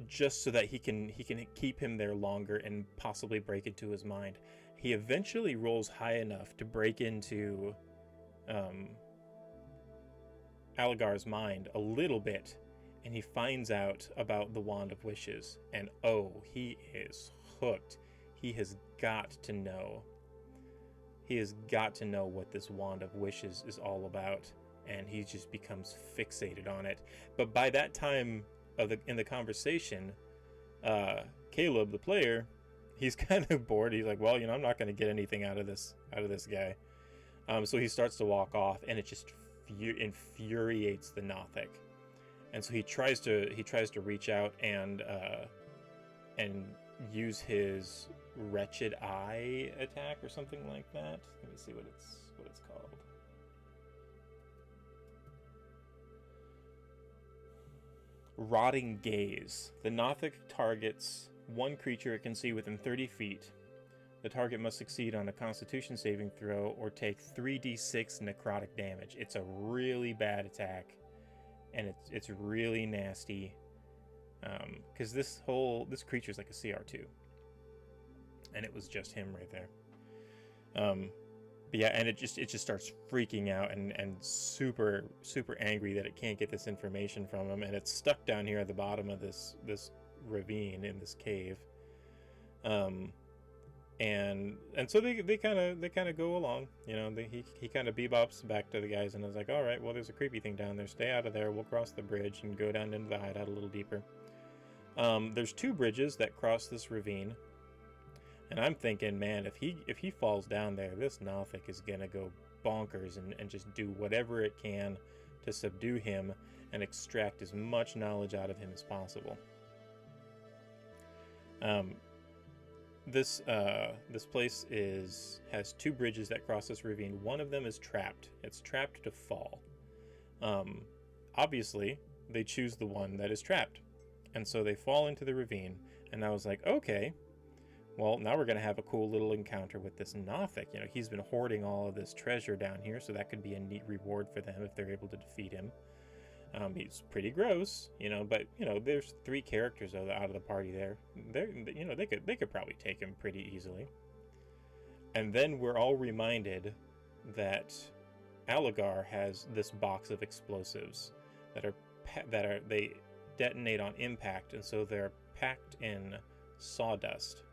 just so that he can keep him there longer and possibly break into his mind. He eventually rolls high enough to break into Aligar's mind a little bit, and he finds out about the Wand of Wishes, and oh, he is hooked. He has got to know. He has got to know what this Wand of Wishes is all about, and he just becomes fixated on it. But by that time in the conversation, Caleb, the player, he's kind of bored. He's like, well, you know, I'm not going to get anything out of this guy. So he starts to walk off, and it just infuriates the Nothic. And so he tries to reach out and use his Wretched Eye attack or something like that. Let me see what it's called. Rotting Gaze. The Nothic targets one creature it can see within 30 feet. The target must succeed on a Constitution saving throw or take 3d6 necrotic damage. It's a really bad attack, and it's really nasty, because this creature's like a CR2, and it was just him right there. But yeah, and it just starts freaking out and super angry that it can't get this information from him, and it's stuck down here at the bottom of this ravine in this cave. And so they kind of go along, you know. He kind of bebops back to the guys and is like, all right, well, there's a creepy thing down there. Stay out of there. We'll cross the bridge and go down into the hideout a little deeper. There's two bridges that cross this ravine, and I'm thinking, man, if he falls down there, this Nothic is gonna go bonkers and just do whatever it can to subdue him and extract as much knowledge out of him as possible. This place has two bridges that cross this ravine. One of them is trapped. It's trapped to fall. Obviously, they choose the one that is trapped, and so they fall into the ravine. And I was like, okay, well, now we're gonna have a cool little encounter with this Nothic. You know, he's been hoarding all of this treasure down here, so that could be a neat reward for them if they're able to defeat him. He's pretty gross, you know, but you know, there's three characters out of the party there. You know, they could probably take him pretty easily. And then we're all reminded that Aligar has this box of explosives that they detonate on impact, and so they're packed in sawdust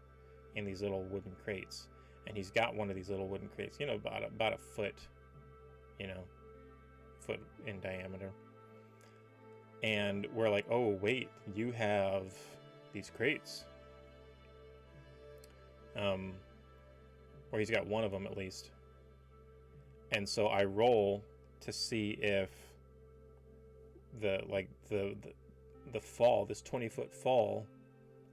in these little wooden crates. And he's got one of these little wooden crates, you know, about a foot, you know, foot in diameter. And we're like, oh, wait, you have these crates. Or he's got one of them at least. And so I roll to see if the fall, this 20-foot fall,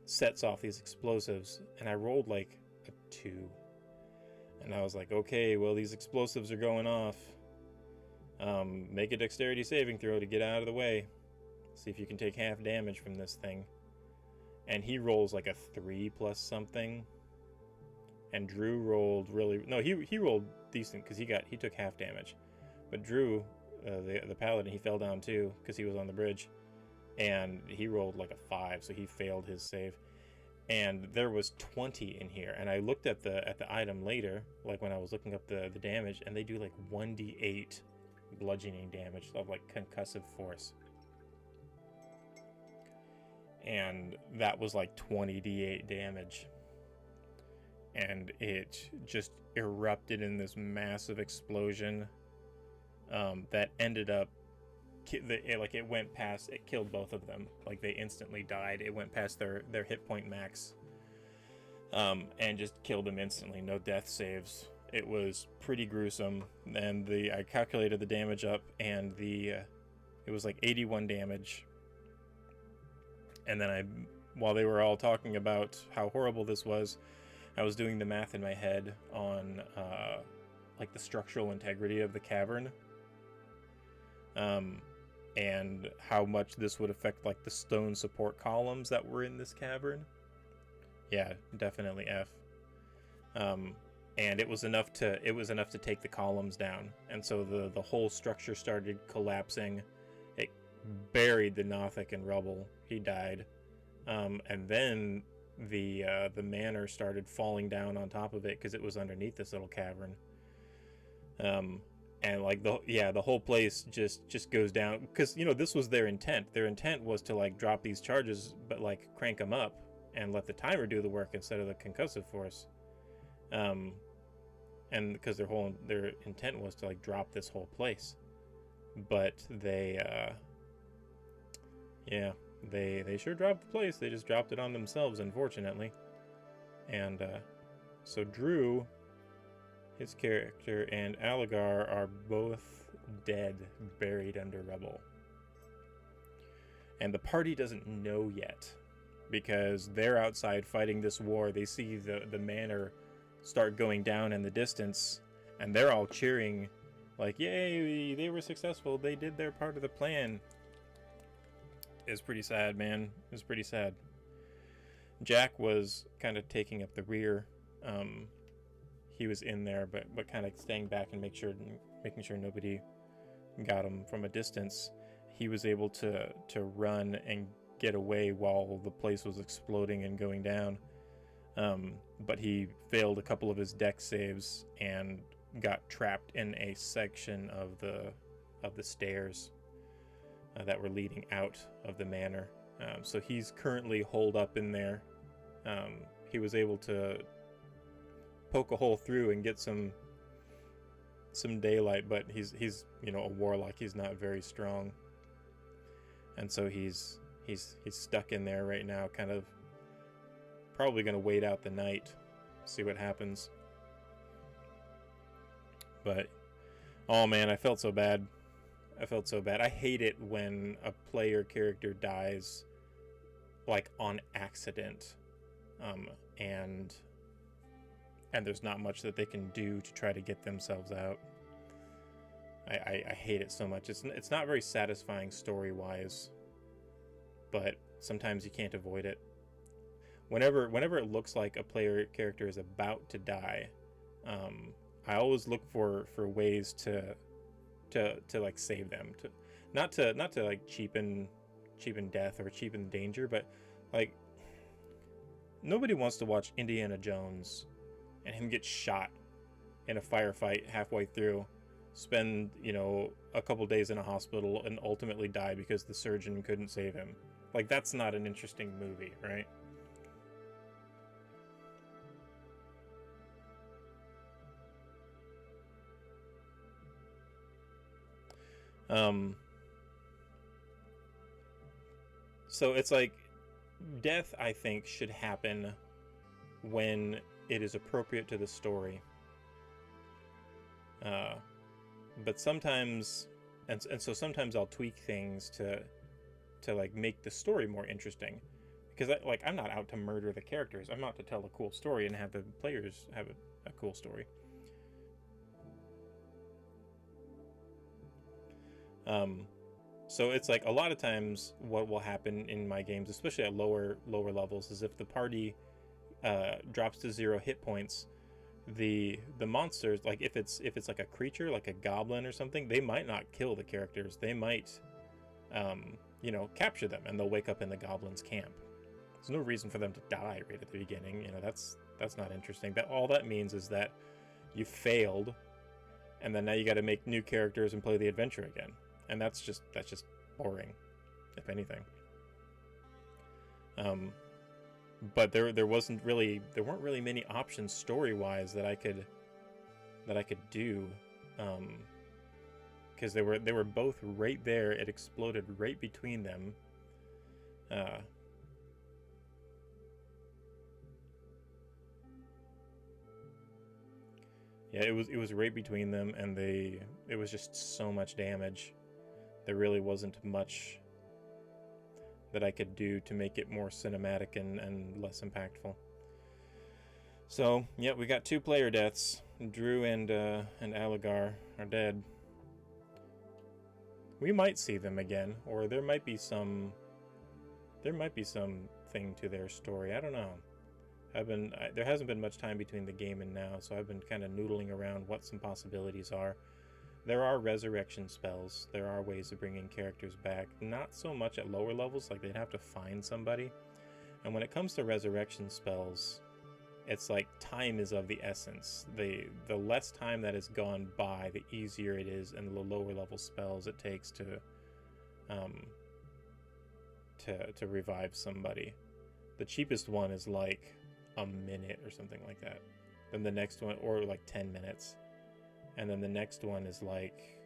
sets off these explosives. And I rolled like a 2. And I was like, okay, well, these explosives are going off. Make a dexterity saving throw to get out of the way. See if you can take half damage from this thing. And he rolls like a 3 plus something. And Drew rolled he rolled decent because he took half damage. But Drew, the paladin, he fell down too because he was on the bridge. And he rolled like a 5, so he failed his save. And there was 20 in here. And I looked at the item later, like when I was looking up the damage, and they do like 1d8 bludgeoning damage of like concussive force. And that was like 20d8 damage. and it just erupted in this massive explosion that ended up it went past, it killed both of them. Like, they instantly died. It went past their hit point max, and just killed them instantly. No death saves. It was pretty gruesome. And I calculated the damage up, and it was like 81 damage. And then while they were all talking about how horrible this was, I was doing the math in my head on like the structural integrity of the cavern, and how much this would affect like the stone support columns that were in this cavern. Yeah, definitely F. And it was enough to take the columns down, and so the whole structure started collapsing. It buried the Nothic in rubble. He died, and then the manor started falling down on top of it because it was underneath this little cavern. And like the whole place just goes down, because this was their intent. Their intent was to like drop these charges, but like crank them up and let the timer do the work instead of the concussive force. And because their intent was to like drop this whole place, but they sure dropped the place. They just dropped it on themselves, unfortunately. And so Drew, his character, and Aligar are both dead, buried under rubble. And the party doesn't know yet, because they're outside fighting this war. They see the manor start going down in the distance, and they're all cheering, like, yay, they were successful, they did their part of the plan. It's pretty sad, man. It's pretty sad. Jack was kind of taking up the rear. He was in there, but kind of staying back and making sure nobody got him from a distance. He was able to run and get away while the place was exploding and going down. But he failed a couple of his deck saves and got trapped in a section of the stairs that were leading out of the manor. So he's currently holed up in there. He was able to poke a hole through and get some daylight, but he's a warlock. He's not very strong, and so he's stuck in there right now, kind of probably gonna wait out the night, see what happens. But oh man, I felt so bad. I hate it when a player character dies like on accident, and there's not much that they can do to try to get themselves out. I hate it so much. It's not very satisfying story-wise, but sometimes you can't avoid it. Whenever it looks like a player character is about to die, I always look for ways to like save them, not to like cheapen death or cheapen danger, but like nobody wants to watch Indiana Jones and him get shot in a firefight halfway through, spend a couple days in a hospital, and ultimately die because the surgeon couldn't save him. Like, that's not an interesting movie, right? So it's like, death, I think, should happen when it is appropriate to the story. But sometimes, and so sometimes I'll tweak things to like make the story more interesting, because I'm not out to murder the characters. I'm out to tell a cool story and have the players have a cool story. So it's like, a lot of times what will happen in my games, especially at lower levels, is if the party drops to 0 hit points, the monsters, like if it's like a creature, like a goblin or something, they might not kill the characters. They might capture them, and they'll wake up in the goblin's camp. There's no reason for them to die right at the beginning. That's not interesting. That all that means is that you failed, and then now you got to make new characters and play the adventure again. And that's just boring, if anything. but there weren't really many options story-wise that I could do, because they were both right there. It exploded right between them. Yeah, it was right between them, and it was just so much damage. There really wasn't much that I could do to make it more cinematic and less impactful. So, yeah, we got 2 player deaths. Drew and Aligar are dead. We might see them again, or there might be some thing to their story. I don't know. There hasn't been much time between the game and now, so I've been kind of noodling around what some possibilities are. There are resurrection spells. There are ways of bringing characters back. Not so much at lower levels, like they'd have to find somebody. And when it comes to resurrection spells, it's like time is of the essence. The less time that has gone by, the easier it is, and the lower level spells it takes to revive somebody. The cheapest one is like a minute or something like that. Then the next one, or like 10 minutes. And then the next one is like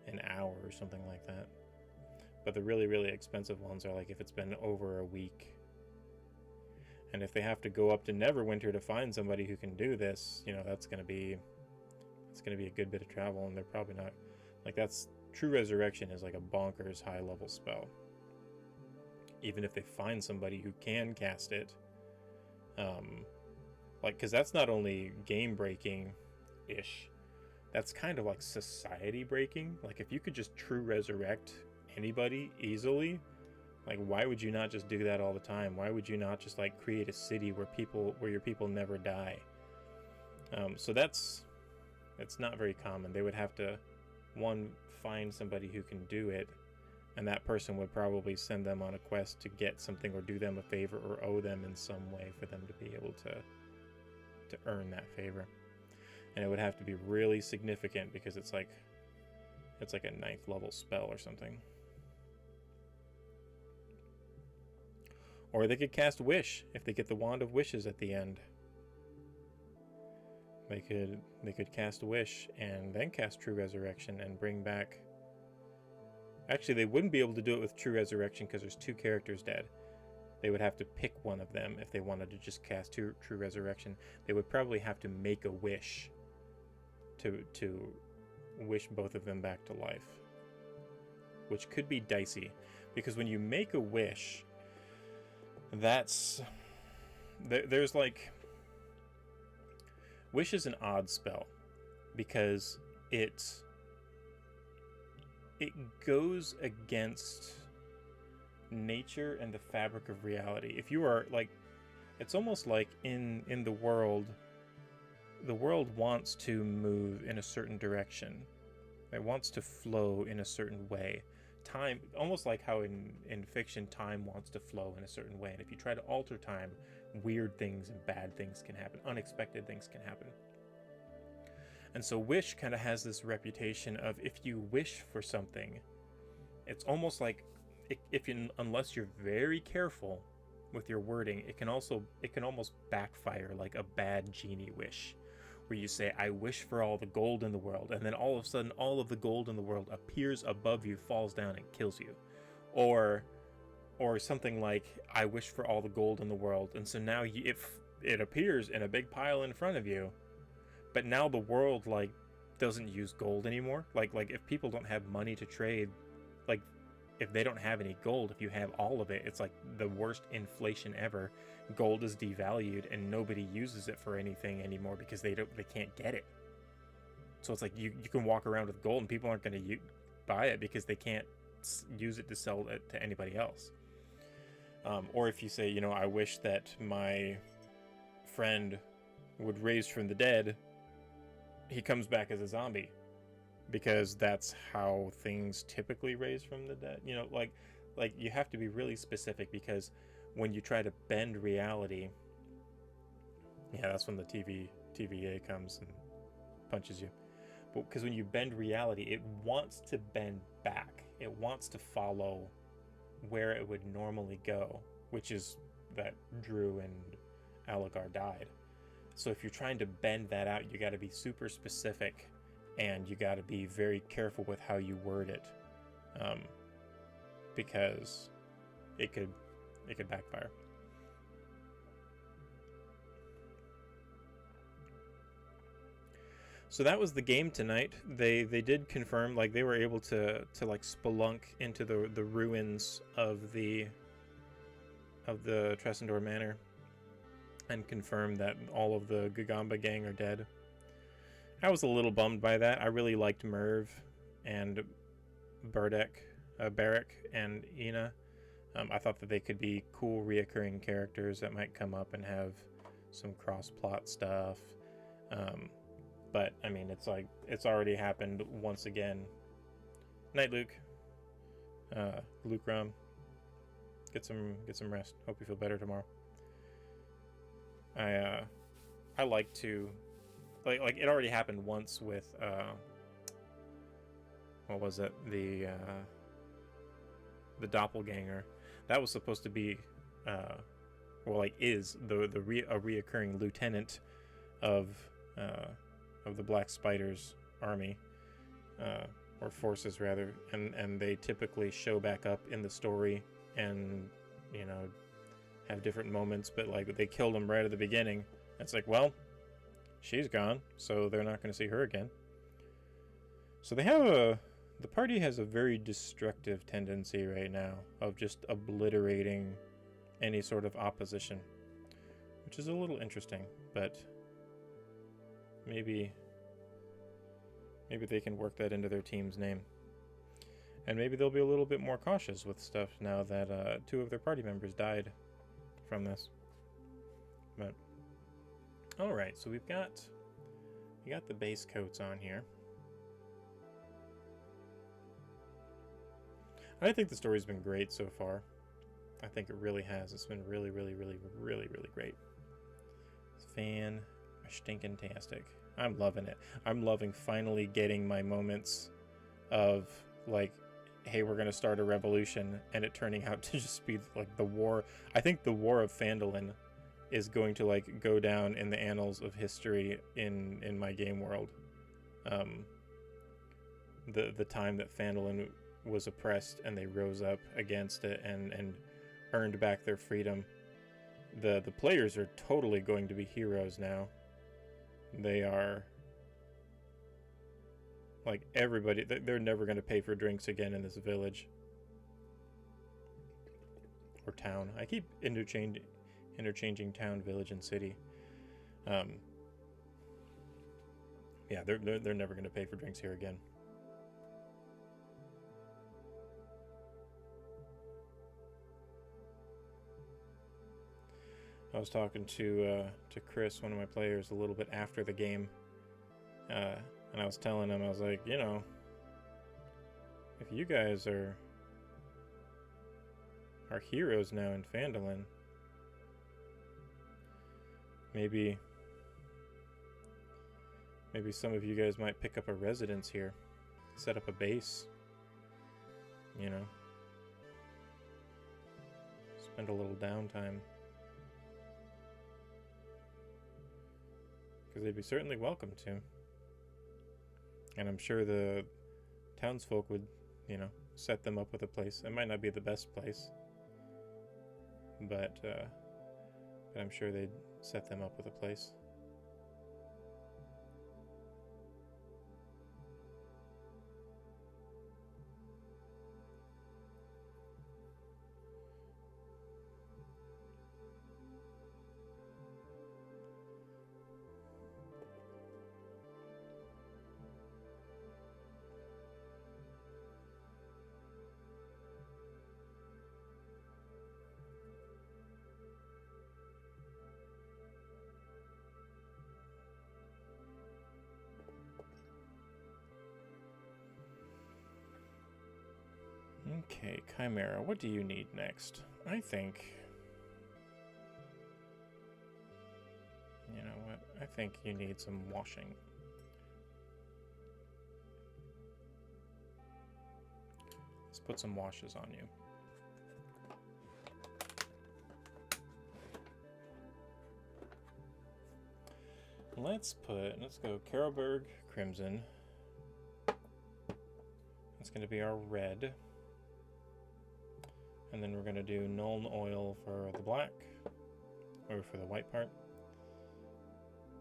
an hour or something like that. But the really, really expensive ones are like if it's been over a week. And if they have to go up to Neverwinter to find somebody who can do this, that's gonna be a good bit of travel, and they're probably not like that's True Resurrection is like a bonkers high level spell. Even if they find somebody who can cast it, because that's not only game breaking ish, that's kind of like society breaking. Like if you could just true resurrect anybody easily, like why would you not just do that all the time? Why would you not just like create a city where your people never die? So it's not very common. They would have to find somebody who can do it, and that person would probably send them on a quest to get something or do them a favor or owe them in some way for them to be able to earn that favor. And it would have to be really significant because it's like a 9th level spell or something. Or they could cast Wish if they get the Wand of Wishes at the end. They could cast Wish and then cast True Resurrection and bring back... Actually, they wouldn't be able to do it with True Resurrection because there's 2 characters dead. They would have to pick one of them if they wanted to just cast True Resurrection. They would probably have to make a wish to wish both of them back to life. Which could be dicey, because when you make a wish, there's like... Wish is an odd spell because it goes against nature and the fabric of reality. If you are like, it's almost like in the world wants to move in a certain direction. It wants to flow in a certain way. Time, almost like how in fiction, time wants to flow in a certain way. And if you try to alter time, weird things and bad things can happen. Unexpected things can happen. And so Wish kind of has this reputation of, if you wish for something, it's almost like, unless you're very careful with your wording, it can almost backfire like a bad genie wish, where you say, I wish for all the gold in the world, and then all of a sudden all of the gold in the world appears above you, falls down, and kills you. Or something like, I wish for all the gold in the world, and so now if it appears in a big pile in front of you, but now the world like doesn't use gold anymore. Like if people don't have money to trade, like if they don't have any gold, if you have all of it, it's like the worst inflation ever. Gold is devalued and nobody uses it for anything anymore because they can't get it. So it's like you can walk around with gold and people aren't going to buy it because they can't use it to sell it to anybody else. Or if you say, I wish that my friend would raise from the dead, he comes back as a zombie, because that's how things typically raise from the dead. Like you have to be really specific, because when you try to bend reality, that's when the TVA comes and punches you. But because when you bend reality, it wants to bend back. It wants to follow where it would normally go, which is that Drew and Aligar died. So if you're trying to bend that out, you got to be super specific, and you got to be very careful with how you word it, because it could backfire. So that was the game tonight. They did confirm, like, they were able to like spelunk into the ruins of the Tressendor Manor and confirm that all of the Gagamba gang are dead. I was a little bummed by that. I really liked Merv and Barek and Ina. I thought that they could be cool reoccurring characters that might come up and have some cross-plot stuff. But I mean, it's like it's already happened once again. Night, Luke. Luke Rum. Get some rest. Hope you feel better tomorrow. I like to like it already happened once with what was it, the doppelganger. That was supposed to be is a reoccurring lieutenant of the Black Spider's army, or forces rather, and they typically show back up in the story and, you know, have different moments, but like they killed him right at the beginning. It's like, well, she's gone, so they're not going to see her again. So the party has a very destructive tendency right now of just obliterating any sort of opposition, which is a little interesting, but maybe they can work that into their team's name. And maybe they'll be a little bit more cautious with stuff now that 2 of their party members died from this. But alright, so we got the base coats on here. I think the story's been great so far. I think it really has. It's been really, really, really, really, really great. It's fan-stinkin-tastic. I'm loving it. I'm loving finally getting my moments of, like, hey, we're going to start a revolution, and it turning out to just be, like, the war. I think the War of Phandalin is going to, like, go down in the annals of history in my game world. The time that Phandalin was oppressed and they rose up against it and earned back their freedom. The players are totally going to be heroes now. They are, like, everybody, they're never going to pay for drinks again in this village or town. I keep interchanging town, village, and city. Yeah, they're never going to pay for drinks here again. I was talking to Chris, one of my players, a little bit after the game, and I was telling him, I was like, you know, if you guys are heroes now in Phandalin, maybe some of you guys might pick up a residence here, set up a base, you know, spend a little downtime. Because they'd be certainly welcome to. And I'm sure the townsfolk would, you know, set them up with a place. It might not be the best place, but I'm sure they'd set them up with a place. Okay, Chimera, what do you need next? I think... You know what? I think you need some washing. Let's put some washes on you. let's go Carroburg Crimson. That's going to be our red. And then we're going to do Nuln Oil for the black, or for the white part.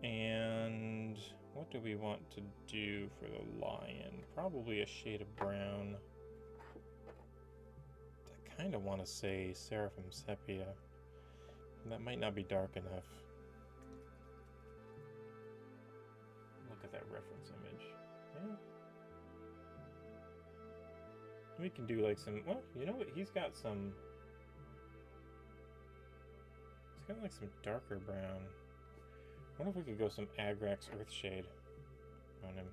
And what do we want to do for the lion? Probably a shade of brown. I kind of want to say Seraphim Sepia. That might not be dark enough. Look at that reference image. Yeah. We can do like some, well, you know what? He's got like some darker brown. I wonder if we could go some Agrax Earthshade on him.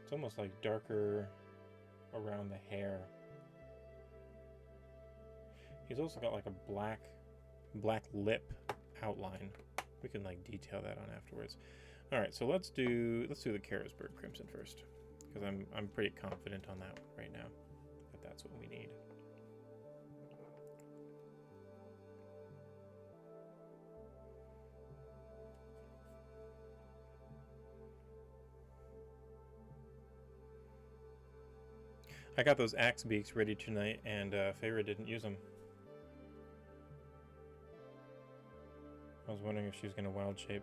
It's almost like darker around the hair. He's also got like a black lip outline. We can like detail that on afterwards. All right, so let's do the Carroburg Crimson first, because I'm pretty confident on that right now that that's what we need. I got those axe beaks ready tonight, and Feyre didn't use them. I was wondering if she was going to wild shape.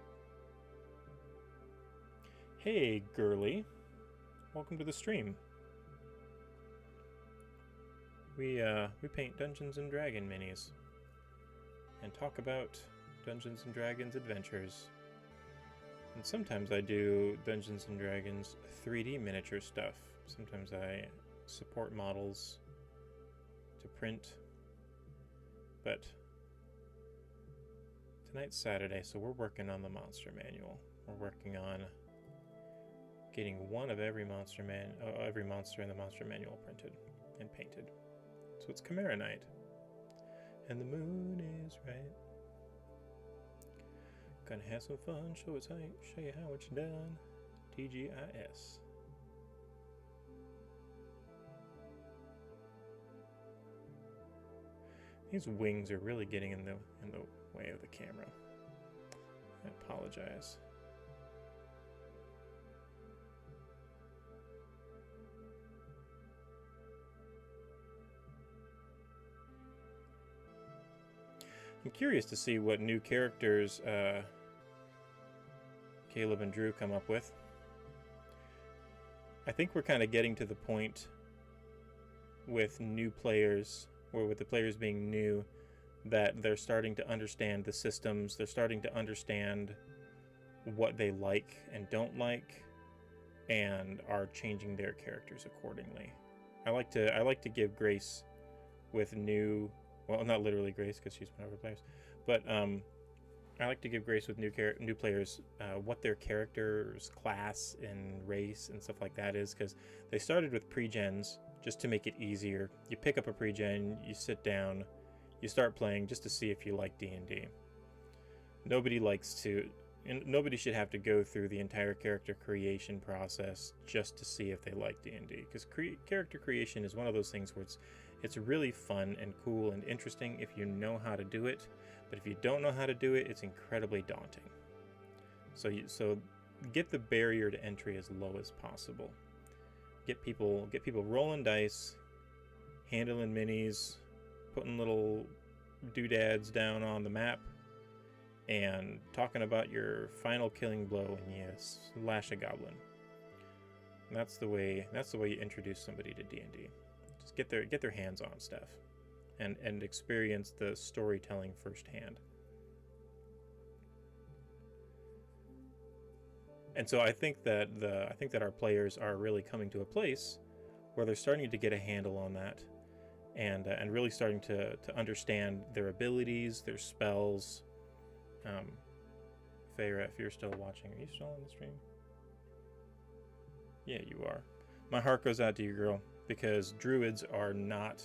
Hey, girly. Welcome to the stream. We paint Dungeons and Dragon minis and talk about Dungeons and Dragons adventures. And sometimes I do Dungeons and Dragons 3D miniature stuff. Sometimes I support models to print. But tonight's Saturday, so we're working on the monster manual. We're working on getting one of every monster in the monster manual printed and painted. So it's Chimera night, and the moon is right. Gonna have some fun, show you how it's done. TGIS. These wings are really getting in the way of the camera. I apologize. I'm curious to see what new characters Caleb and Drew come up with. I think we're kind of getting to the point with new players, or with the players being new, that they're starting to understand the systems. They're starting to understand what they like and don't like, and are changing their characters accordingly. I like to give grace with new. Well, not literally grace, because she's one of our players, but I like to give grace with new players what their character's class and race and stuff like that is, because they started with pre-gens just to make it easier. You pick up a pre-gen, you sit down, you start playing just to see if you like D&D. Nobody should have to go through the entire character creation process just to see if they like D&D, because character creation is one of those things where it's really fun and cool and interesting if you know how to do it, but if you don't know how to do it, it's incredibly daunting. So get the barrier to entry as low as possible. Get people rolling dice, handling minis, putting little doodads down on the map, and talking about your final killing blow when you slash a goblin. And that's the way you introduce somebody to D&D. Just get their hands on stuff, and experience the storytelling firsthand. And so I think that our players are really coming to a place where they're starting to get a handle on that, and really starting to understand their abilities, their spells. Feyre, if you're still watching, are you still on the stream? Yeah, you are. My heart goes out to you, girl, because druids are not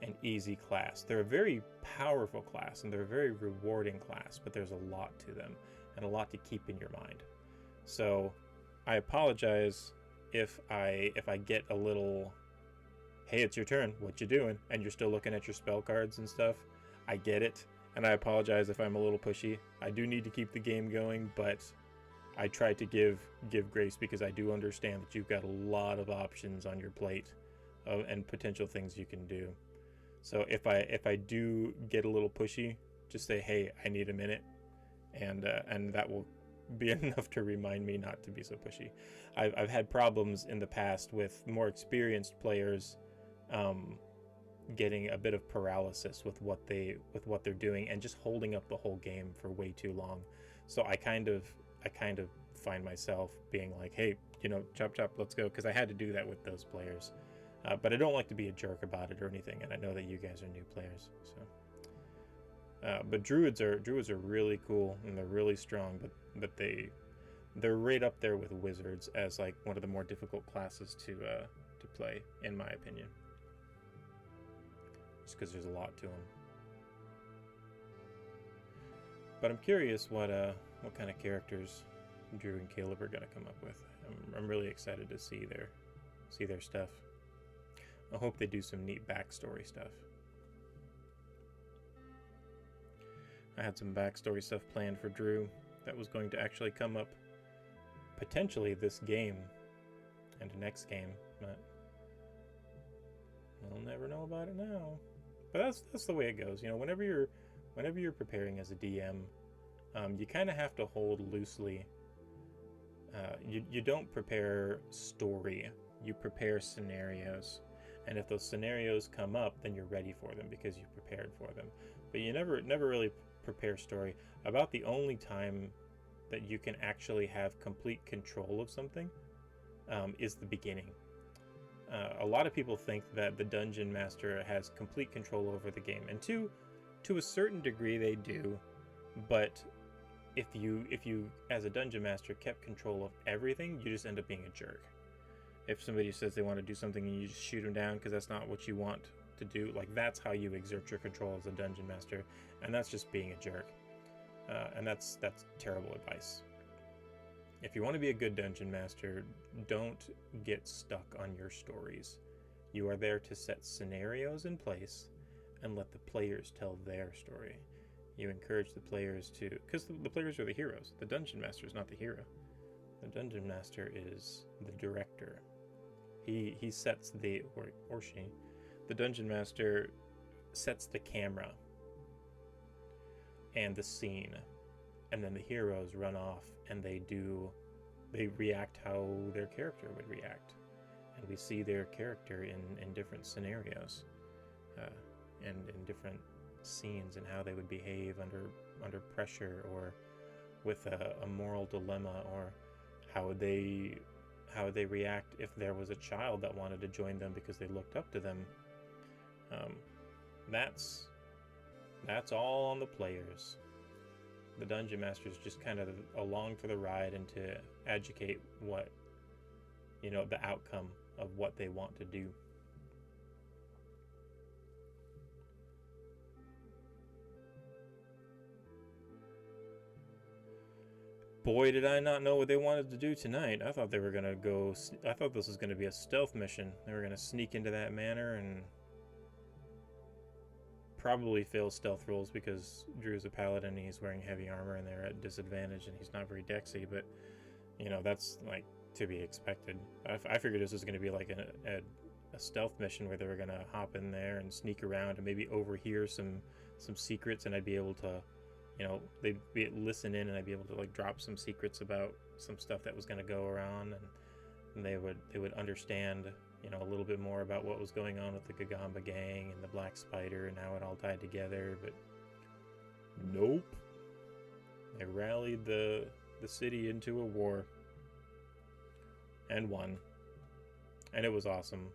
an easy class. They're a very powerful class, and they're a very rewarding class, but there's a lot to them and a lot to keep in your mind. So I apologize if I get a little, hey, it's your turn, what you doing? And you're still looking at your spell cards and stuff. I get it. and I apologize if I'm a little pushy. I do need to keep the game going, but I try to give grace because I do understand that you've got a lot of options on your plate and potential things you can do. So if I do get a little pushy, just say, hey, I need a minute, and that will be enough to remind me not to be so pushy. I've had problems in the past with more experienced players getting a bit of paralysis with what they're doing and just holding up the whole game for way too long. So I kind of find myself being like, hey, chop chop, let's go, because I had to do that with those players. But I don't like to be a jerk about it or anything, and I know that you guys are new players, so. But druids are really cool, and they're really strong, but they're right up there with wizards as like one of the more difficult classes to play, in my opinion. Just because there's a lot to them. But I'm curious what kind of characters Drew and Caleb are gonna come up with. I'm really excited to see their stuff. I hope they do some neat backstory stuff. I had some backstory stuff planned for Drew that was going to actually come up potentially this game and the next game, but we'll never know about it now. But that's the way it goes. Whenever you're preparing as a DM, you kind of have to hold loosely. You don't prepare story, you prepare scenarios. And if those scenarios come up, then you're ready for them because you prepared for them. But you never really prepare story. About the only time that you can actually have complete control of something is the beginning. A lot of people think that the dungeon master has complete control over the game, and to a certain degree they do. But if you as a dungeon master kept control of everything, you just end up being a jerk. If somebody says they want to do something and you just shoot them down because that's not what you want to do, like that's how you exert your control as a dungeon master, and that's just being a jerk. And that's terrible advice. If you want to be a good dungeon master, don't get stuck on your stories. You are there to set scenarios in place and let the players tell their story. You encourage the players to, because the players are the heroes. The dungeon master is not the hero. The dungeon master is the director. He sets or she, the dungeon master sets the camera and the scene, and then the heroes run off and they react how their character would react, and we see their character in different scenarios and in different scenes, and how they would behave under pressure, or with a moral dilemma, or how would they react if there was a child that wanted to join them because they looked up to them. That's all on the players. The dungeon master's just kind of along for the ride and to educate what, the outcome of what they want to do. Boy, did I not know what they wanted to do tonight. I thought they were gonna go. I thought this was gonna be a stealth mission. They were gonna sneak into that manor and probably fail stealth rolls because Drew's a paladin and he's wearing heavy armor and they're at disadvantage and he's not very dexy. But that's like to be expected. I figured this was gonna be like a stealth mission where they were gonna hop in there and sneak around and maybe overhear some secrets, and I'd be able to. They'd listen in, and I'd be able to like drop some secrets about some stuff that was going to go around, and they would understand, a little bit more about what was going on with the Gagamba gang and the Black Spider and how it all tied together. But nope, they rallied the city into a war and won, and it was awesome,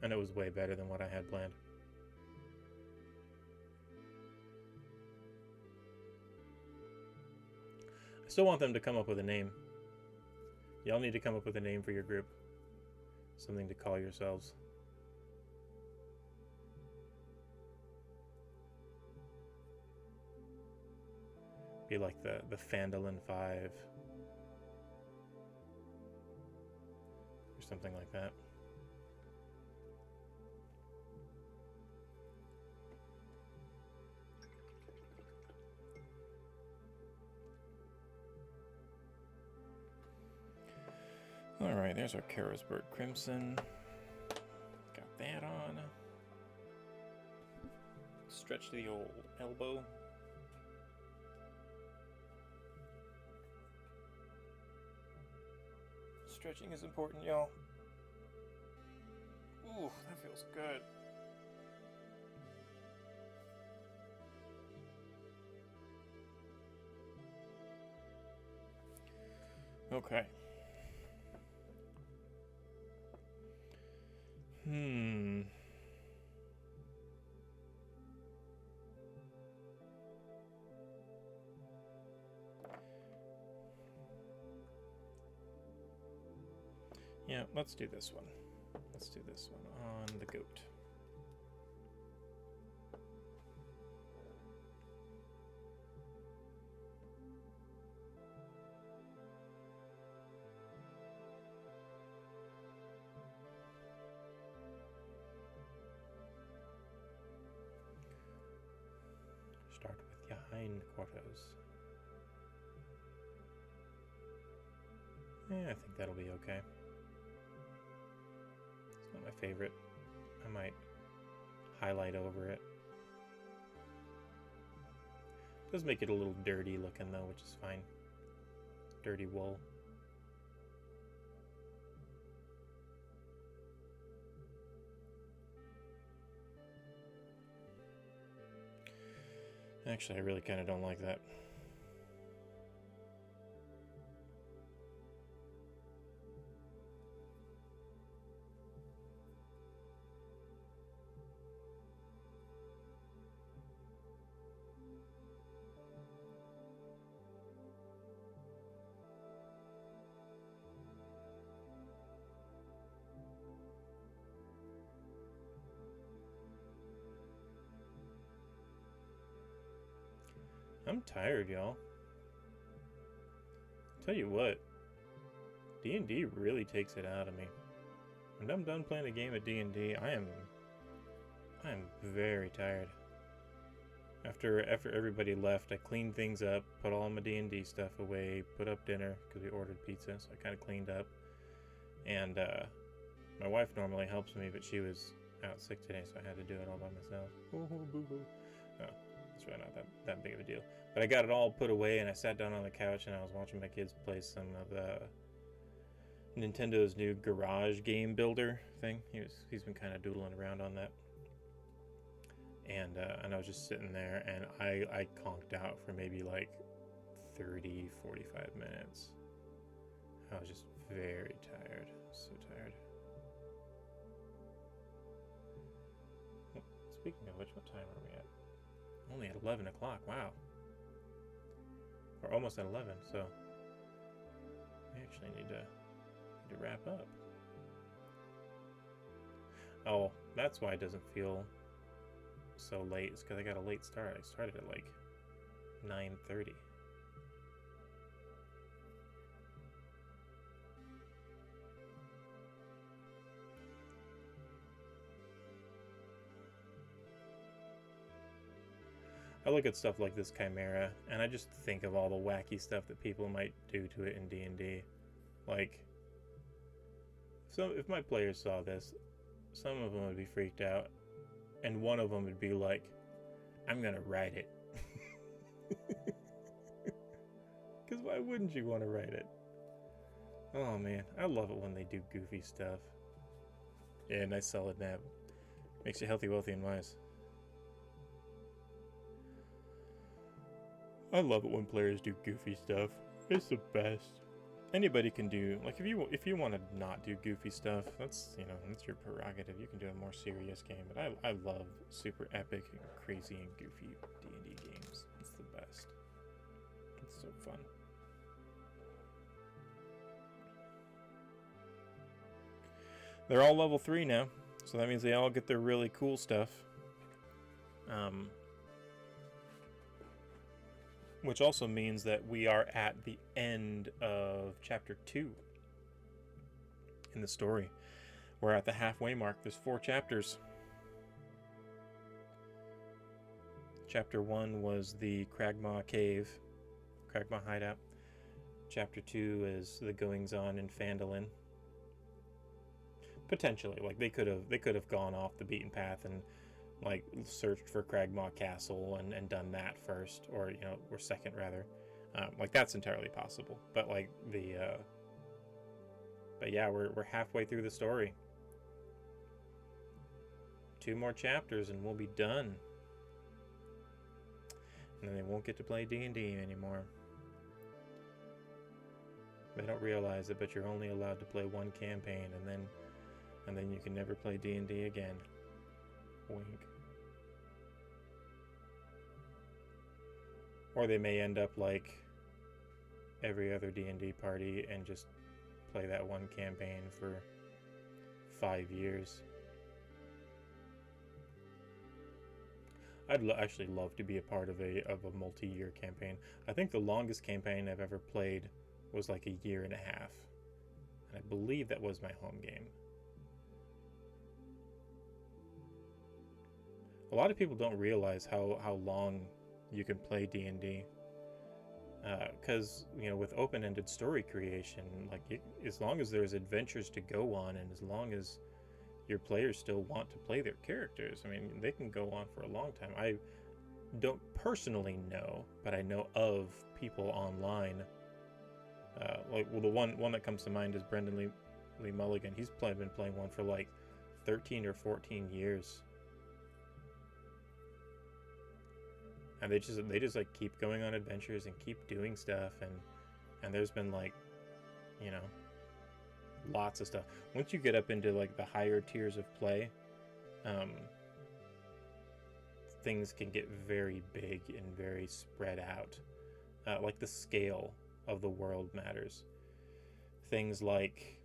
and it was way better than what I had planned. I still want them to come up with a name. Y'all need to come up with a name for your group. Something to call yourselves. Be like the Fandolin 5. Or something like that. Alright, there's our Carosburg Crimson. Got that on. Stretch the old elbow. Stretching is important, y'all. Ooh, that feels good. Okay. Yeah, let's do this one. Let's do this one on the goat. Start with your hindquarters. Yeah, I think that'll be okay. It's not my favorite. I might highlight over it. Does make it a little dirty looking though, which is fine. Dirty wool. Actually, I really kind of don't like that. I'm tired, y'all. Tell you what, D&D really takes it out of me. When I'm done playing a game of D&D, I am very tired. After everybody left, I cleaned things up, put all my D&D stuff away, put up dinner because we ordered pizza, so I kind of cleaned up. And my wife normally helps me, but she was out sick today, so I had to do it all by myself. Oh, it's really not that big of a deal. But I got it all put away, and I sat down on the couch, and I was watching my kids play some of the Nintendo's new garage game builder thing. He's been kind of doodling around on that. And I was just sitting there, and I conked out for maybe like 30, 45 minutes. I was just very tired. So tired. Well, speaking of which, what time are we at? Only at 11 o'clock. Wow. Or almost at 11, so we actually need to wrap up. Oh, that's why it doesn't feel so late. It's because I got a late start. I started at like 9:30. I look at stuff like this Chimera, and I just think of all the wacky stuff that people might do to it in D&D. Like, so if my players saw this, some of them would be freaked out, and one of them would be like, I'm gonna write it. Because why wouldn't you want to write it? Oh man, I love it when they do goofy stuff. Yeah, nice solid nap. Makes you healthy, wealthy, and wise. I love it when players do goofy stuff. It's the best. Anybody can do, like, if you want to not do goofy stuff, that's your prerogative. You can do a more serious game, but I love super epic and crazy and goofy D&D games. It's the best. It's so fun. They're all level 3 now, so that means they all get their really cool stuff. Which also means that we are at the end of chapter 2 in the story. We're at the halfway mark. There's 4 chapters. Chapter 1 was the Cragmaw Cave, Cragmaw Hideout. Chapter 2 is the goings-on in Phandalin. potentially, like they could have gone off the beaten path and like searched for Cragmaw Castle and done that first, or or second rather. Like that's entirely possible. But like but yeah, we're halfway through the story. 2 more chapters and we'll be done. And then they won't get to play D&D anymore. They don't realize it, but you're only allowed to play 1 campaign, and then you can never play D&D again. Wink. Or they may end up like every other D&D party and just play that 1 campaign for 5 years. I'd actually love to be a part of a multi-year campaign. I think the longest campaign I've ever played was like 1.5 years. And I believe that was my home game. A lot of people don't realize how long you can play D&D. Because, with open-ended story creation, like as long as there's adventures to go on, and as long as your players still want to play their characters, I mean, they can go on for a long time. I don't personally know, but I know of people online. The one that comes to mind is Brendan Lee Mulligan. He's been playing one for like 13 or 14 years. And they just like keep going on adventures and keep doing stuff, and there's been like, lots of stuff. Once you get up into like the higher tiers of play, things can get very big and very spread out. Like the scale of the world matters. Things like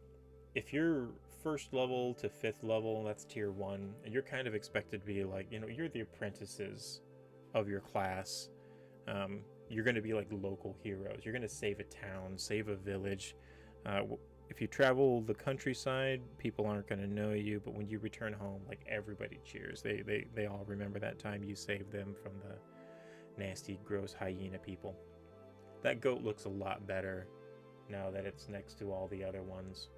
if you're 1st level to 5th level, that's tier 1, and you're kind of expected to be like, you're the apprentices of your class. You're going to be like local heroes. You're going to save a town, save a village. If you travel the countryside, people aren't going to know you, but when you return home, like everybody cheers. They all remember that time you saved them from the nasty, gross hyena people. That goat looks a lot better now that it's next to all the other ones.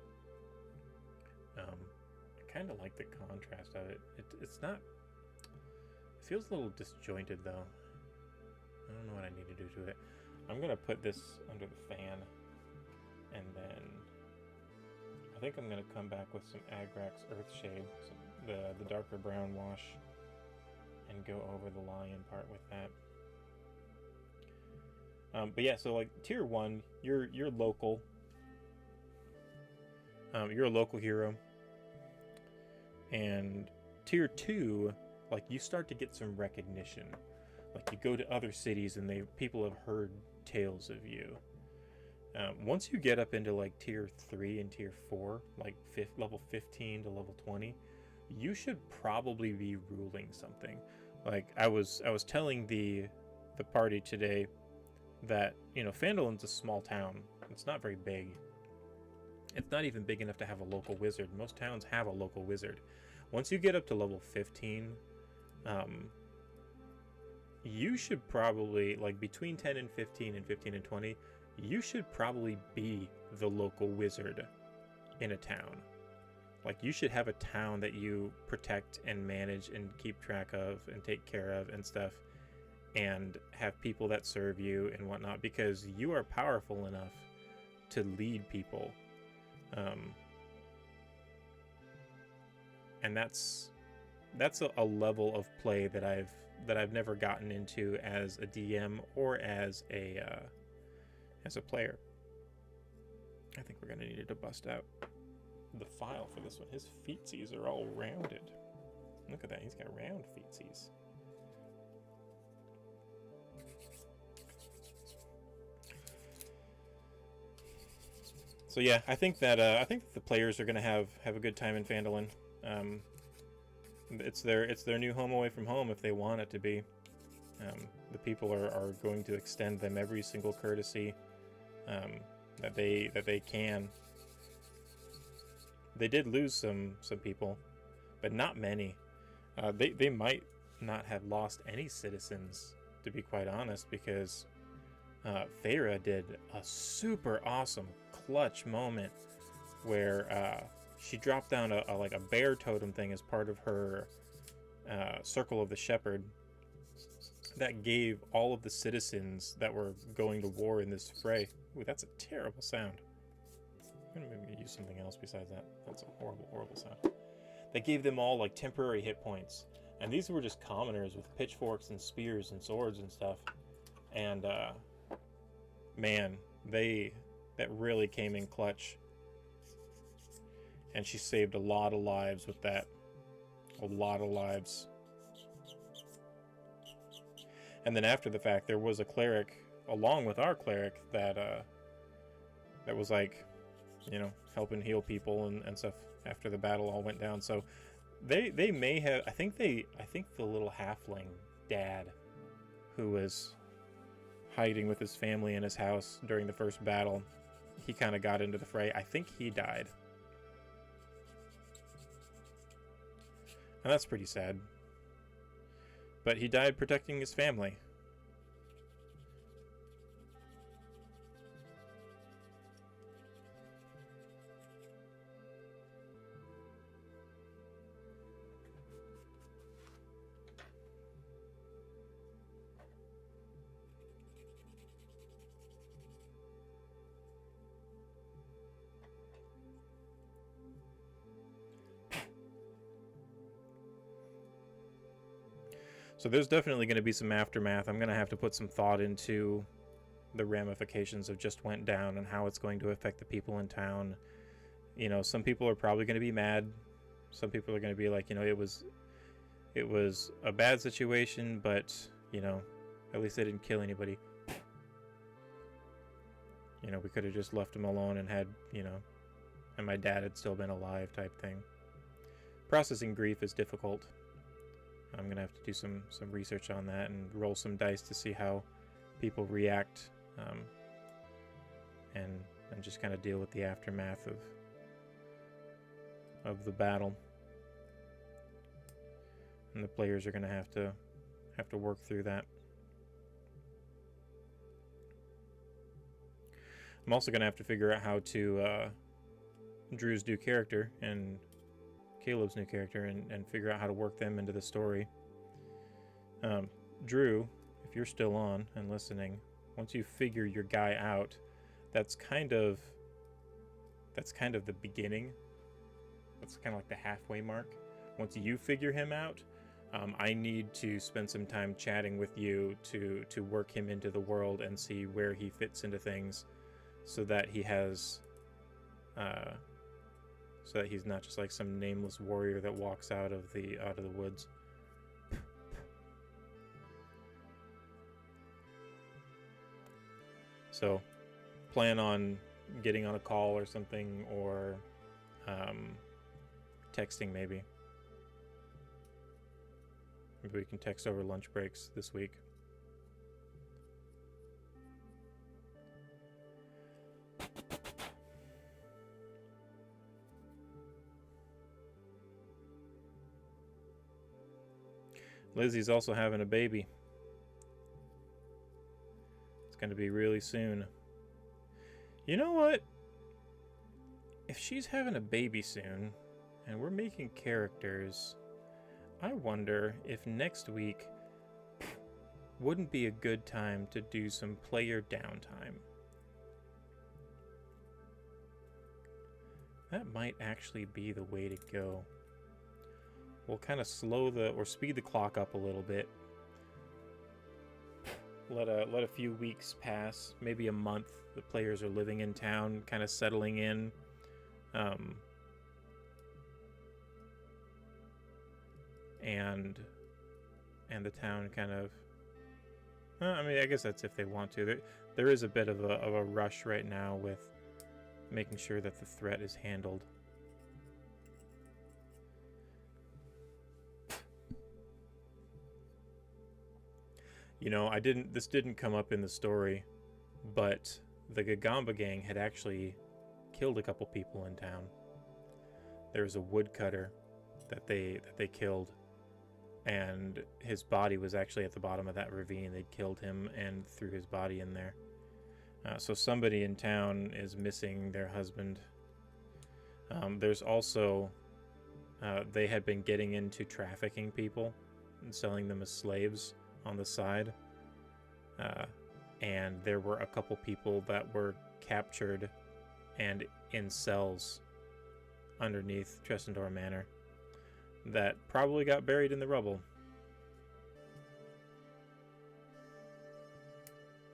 I kind of like the contrast of it. It's not... It feels a little disjointed though. I don't know what I need to do to it. I'm going to put this under the fan, and then I think I'm going to come back with some Agrax Earthshade, the darker brown wash, and go over the lion part with that. But yeah, so like tier 1, you're local. You're a local hero. And tier 2, like you start to get some recognition. Like you go to other cities and people have heard tales of you. Once you get up into like tier 3 and tier 4, like level 15 to level 20, you should probably be ruling something. Like I was telling the party today that Phandolin's a small town. It's not very big. It's not even big enough to have a local wizard. Most towns have a local wizard. Once you get up to level 15, you should probably, like between 10 and 15 and 15 and 20, you should probably be the local wizard in a town. Like you should have a town that you protect and manage and keep track of and take care of and stuff, and have people that serve you and whatnot, because you are powerful enough to lead people. And that's a level of play that I've never gotten into as a DM or as a player. I think we're gonna need to bust out the file for this one. His feetsies are all rounded. Look at that, he's got round feetsies. So yeah, I think that the players are gonna have a good time in Phandalin. It's their new home away from home if they want it to be. The people are going to extend them every single courtesy that they can. They did lose some people, but not many. They might not have lost any citizens, to be quite honest, because Feyre did a super awesome clutch moment where she dropped down like a bear totem thing as part of her Circle of the Shepherd that gave all of the citizens that were going to war in this fray. Ooh, that's a terrible sound. I'm gonna maybe use something else besides that. That's a horrible, horrible sound. That gave them all like temporary hit points. And these were just commoners with pitchforks and spears and swords and stuff. And man, that really came in clutch. And she saved a lot of lives with that. A lot of lives. And then after the fact, there was a cleric, along with our cleric, that was like, you know, helping heal people and stuff after the battle all went down. So they may have, I think the little halfling dad who was hiding with his family in his house during the first battle, he kind of got into the fray. I think he died. And that's pretty sad. But he died protecting his family. So there's definitely going to be some aftermath. I'm going to have to put some thought into the ramifications of just went down and how it's going to affect the people in town. You know, some people are probably going to be mad. Some people are going to be like, you know, it was a bad situation, but, you know, at least they didn't kill anybody. You know, we could have just left him alone and had, you know, and my dad had still been alive type thing. Processing grief is difficult. I'm going to have to do some research on that and roll some dice to see how people react, and just kind of deal with the aftermath of the battle. And the players are going to have to work through that. I'm also going to have to figure out how to Drew's new character and Caleb's new character and figure out how to work them into the story. Drew, if you're still on and listening, once you figure your guy out, that's kind of the beginning. That's kind of like the halfway mark. Once you figure him out, I need to spend some time chatting with you to work him into the world and see where he fits into things, so that he has so that he's not just like some nameless warrior that walks out of the woods. So plan on getting on a call or something, or texting maybe. Maybe we can text over lunch breaks this week. Lizzie's also having a baby. It's going to be really soon. You know what? If she's having a baby soon, and we're making characters, I wonder if next week wouldn't be a good time to do some player downtime. That might actually be the way to go. We'll kind of speed the clock up a little bit. Let a few weeks pass, maybe a month. The players are living in town, kind of settling in. And the town kind of, I mean, I guess that's if they want to. There is a bit of a rush right now with making sure that the threat is handled. You know, this didn't come up in the story, but the Gagamba gang had actually killed a couple people in town. There was a woodcutter that they killed, and his body was actually at the bottom of that ravine. They'd killed him and threw his body in there. So somebody in town is missing their husband. There's also they had been getting into trafficking people and selling them as slaves on the side. And there were a couple people that were captured and in cells underneath Tressendor Manor that probably got buried in the rubble.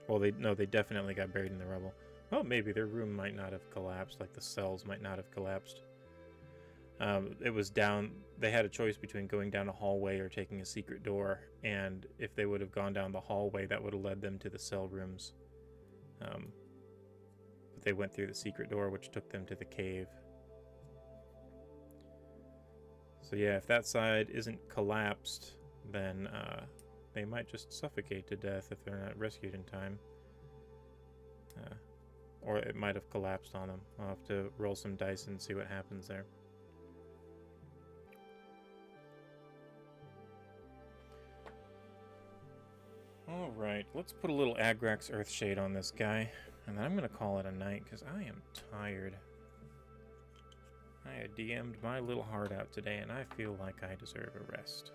Well, they definitely got buried in the rubble. Well, maybe their room might not have collapsed, like the cells might not have collapsed. It was down, they had a choice between going down a hallway or taking a secret door, and if they would have gone down the hallway, that would have led them to the cell rooms. But they went through the secret door, which took them to the cave. So yeah, if that side isn't collapsed, then they might just suffocate to death if they're not rescued in time. Or it might have collapsed on them. I'll have to roll some dice and see what happens there. Alright, let's put a little Agrax Earthshade on this guy, and then I'm going to call it a night, because I am tired. I had DM'd my little heart out today, and I feel like I deserve a rest.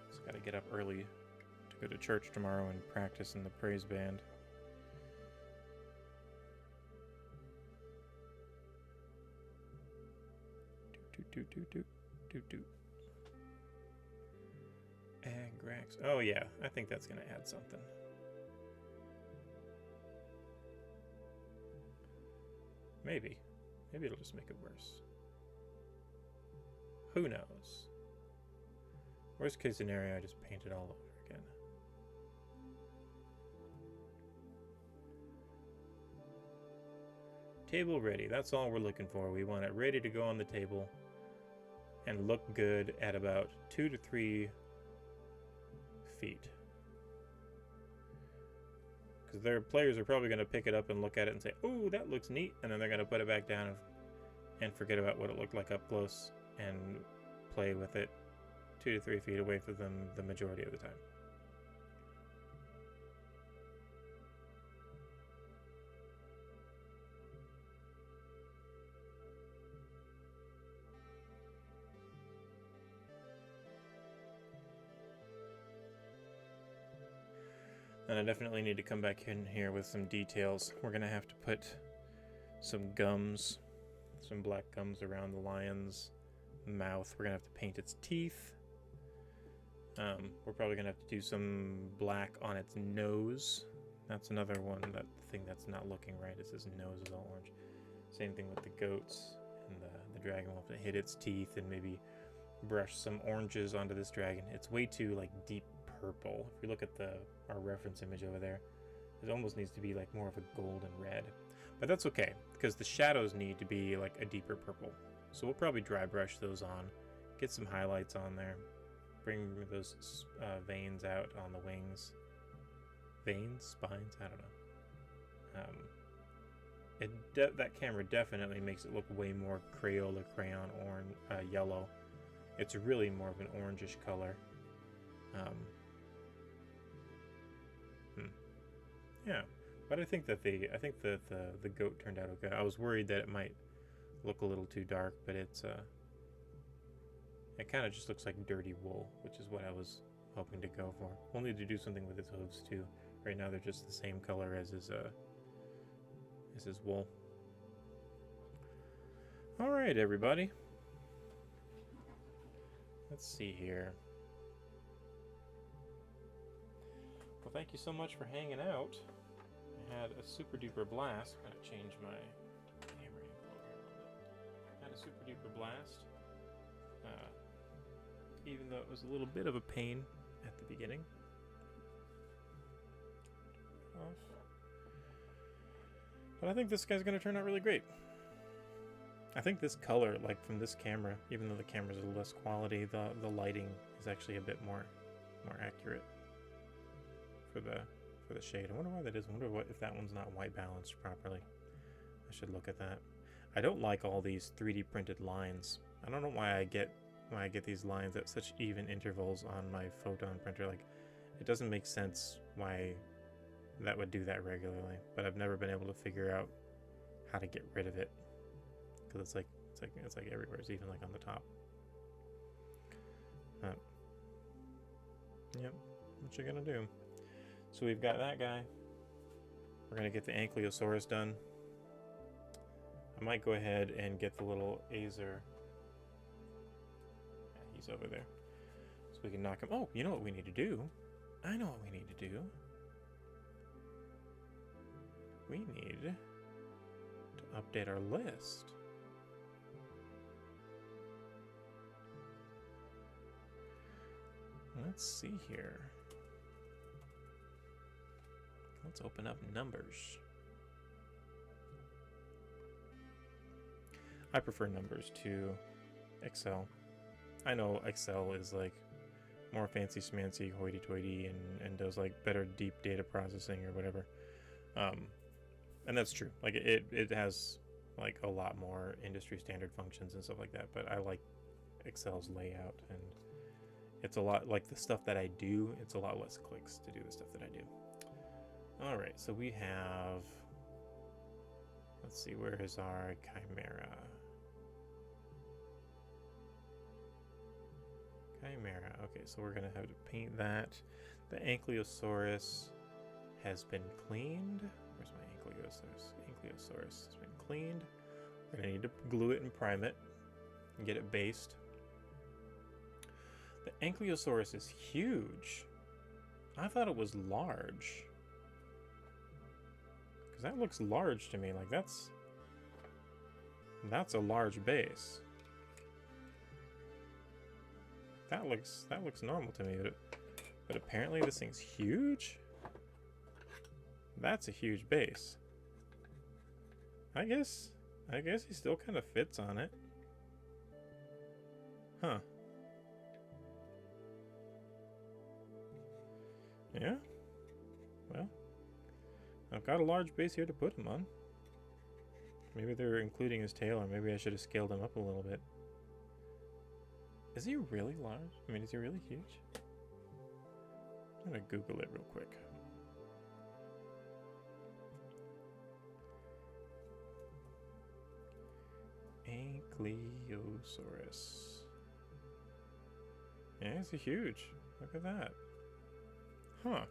Just gotta get up early to go to church tomorrow and practice in the praise band. Agrax. Oh yeah, I think that's gonna add something. Maybe. Maybe it'll just make it worse. Who knows? Worst case scenario, I just paint it all over again. Table ready. That's all we're looking for. We want it ready to go on the table and look good at about 2 to 3 feet. Because their players are probably going to pick it up and look at it and say, "Oh, that looks neat," and then they're going to put it back down and forget about what it looked like up close and play with it 2 to 3 feet away from them the majority of the time. And I definitely need to come back in here with some details. We're going to have to put some gums, some black gums around the lion's mouth. We're going to have to paint its teeth. We're probably going to have to do some black on its nose. That's another one, that thing that's not looking right, is his nose is all orange. Same thing with the goats and the dragon. We'll have to hit its teeth and maybe brush some oranges onto this dragon. It's way too like deep purple. If you look at our reference image over there, it almost needs to be like more of a golden red. But that's okay, because the shadows need to be like a deeper purple. So we'll probably dry brush those on, get some highlights on there, bring those veins out on the wings. Veins? Spines? I don't know. That camera definitely makes it look way more Crayola crayon orange, yellow. It's really more of an orangish color. Yeah, but I think that the goat turned out okay. I was worried that it might look a little too dark, but it kind of just looks like dirty wool, which is what I was hoping to go for. We'll need to do something with his hooves too. Right now they're just the same color as his wool. All right, everybody. Let's see here. Well, thank you so much for hanging out. I had a super duper blast. I'm gonna change my camera angle here a little bit. Had a super duper blast. Even though it was a little bit of a pain at the beginning. But I think this guy's gonna turn out really great. I think this color, like from this camera, even though the camera's a less quality, the lighting is actually a bit more accurate for the shade. I wonder why that is. I wonder if that one's not white balanced properly. I should look at that. I don't like all these 3D printed lines. I don't know why I get these lines at such even intervals on my photon printer. Like, it doesn't make sense why that would do that regularly, but I've never been able to figure out how to get rid of it, because it's like everywhere. It's even like on the top. Yep. What you gonna do? So we've got that guy. We're gonna get the Ankylosaurus done. I might go ahead and get the little Azer. Yeah, he's over there. So we can knock him. Oh, you know what we need to do? I know what we need to do. We need to update our list. Let's see here. Let's open up numbers. I prefer numbers to Excel. I know Excel is like more fancy schmancy, hoity-toity, and does like better deep data processing or whatever. And that's true. Like it has like a lot more industry standard functions and stuff like that. But I like Excel's layout, and it's a lot like the stuff that I do. It's a lot less clicks to do the stuff that I do. All right, so we have. Let's see, where is our Chimera? Chimera. Okay, so we're gonna have to paint that. The Ankylosaurus has been cleaned. Where's my Ankylosaurus? Ankylosaurus has been cleaned. We're gonna need to glue it and prime it and get it based. The Ankylosaurus is huge. I thought it was large. Because that looks large to me. Like that's a large base. That looks normal to me, but apparently this thing's huge. That's a huge base. I guess he still kind of fits on it. Huh. Yeah. Well, I've got a large base here to put him on. Maybe they're including his tail, or maybe I should have scaled him up a little bit. Is he really large? I mean, is he really huge? I'm gonna Google it real quick. Ankylosaurus. Yeah, he's huge. Look at that. Huh.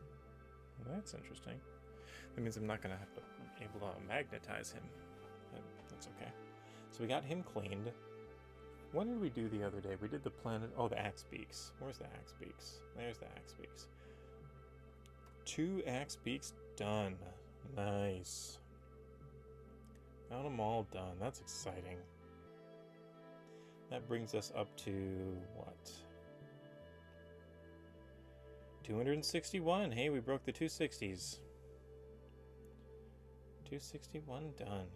Well, that's interesting. That means I'm not gonna have to be able to magnetize him. But that's okay. So we got him cleaned. What did we do the other day? We did the planet. Oh, the axe beaks. Where's the axe beaks? There's the axe beaks. 2 axe beaks done. Nice. Got them all done. That's exciting. That brings us up to what? 261. Hey, we broke the 260s. 261 done.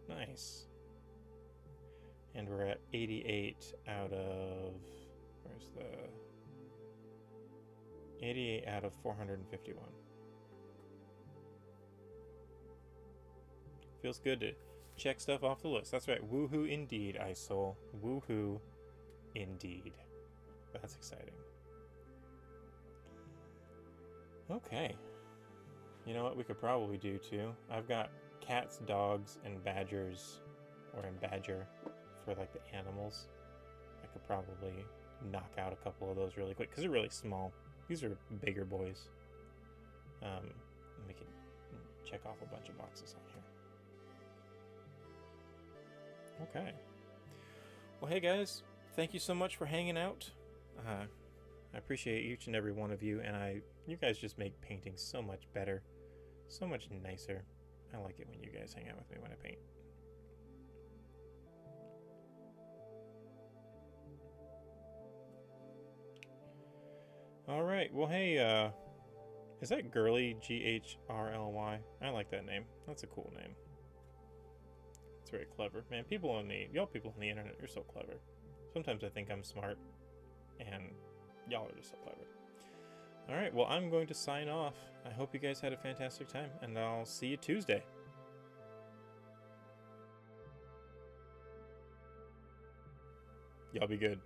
Nice. And we're at 88 out of, where's the, 88 out of 451. Feels good to check stuff off the list. That's right, woohoo indeed, ISOL. Woohoo indeed. That's exciting. Okay. You know what we could probably do too? I've got cats, dogs, and badgers, or in badger, for like the animals. I could probably knock out a couple of those really quick because they're really small. These are bigger boys. And we can check off a bunch of boxes on here. Okay. Well, hey guys, thank you so much for hanging out. I appreciate each and every one of you, and you guys just make painting so much better, so much nicer. I like it when you guys hang out with me when I paint. All right. Well, hey, is that Girly? Ghrly? I like that name. That's a cool name. It's very clever, man. Y'all people on the internet, you're so clever. Sometimes I think I'm smart, and y'all are just so clever. All right. Well, I'm going to sign off. I hope you guys had a fantastic time, and I'll see you Tuesday. Y'all be good.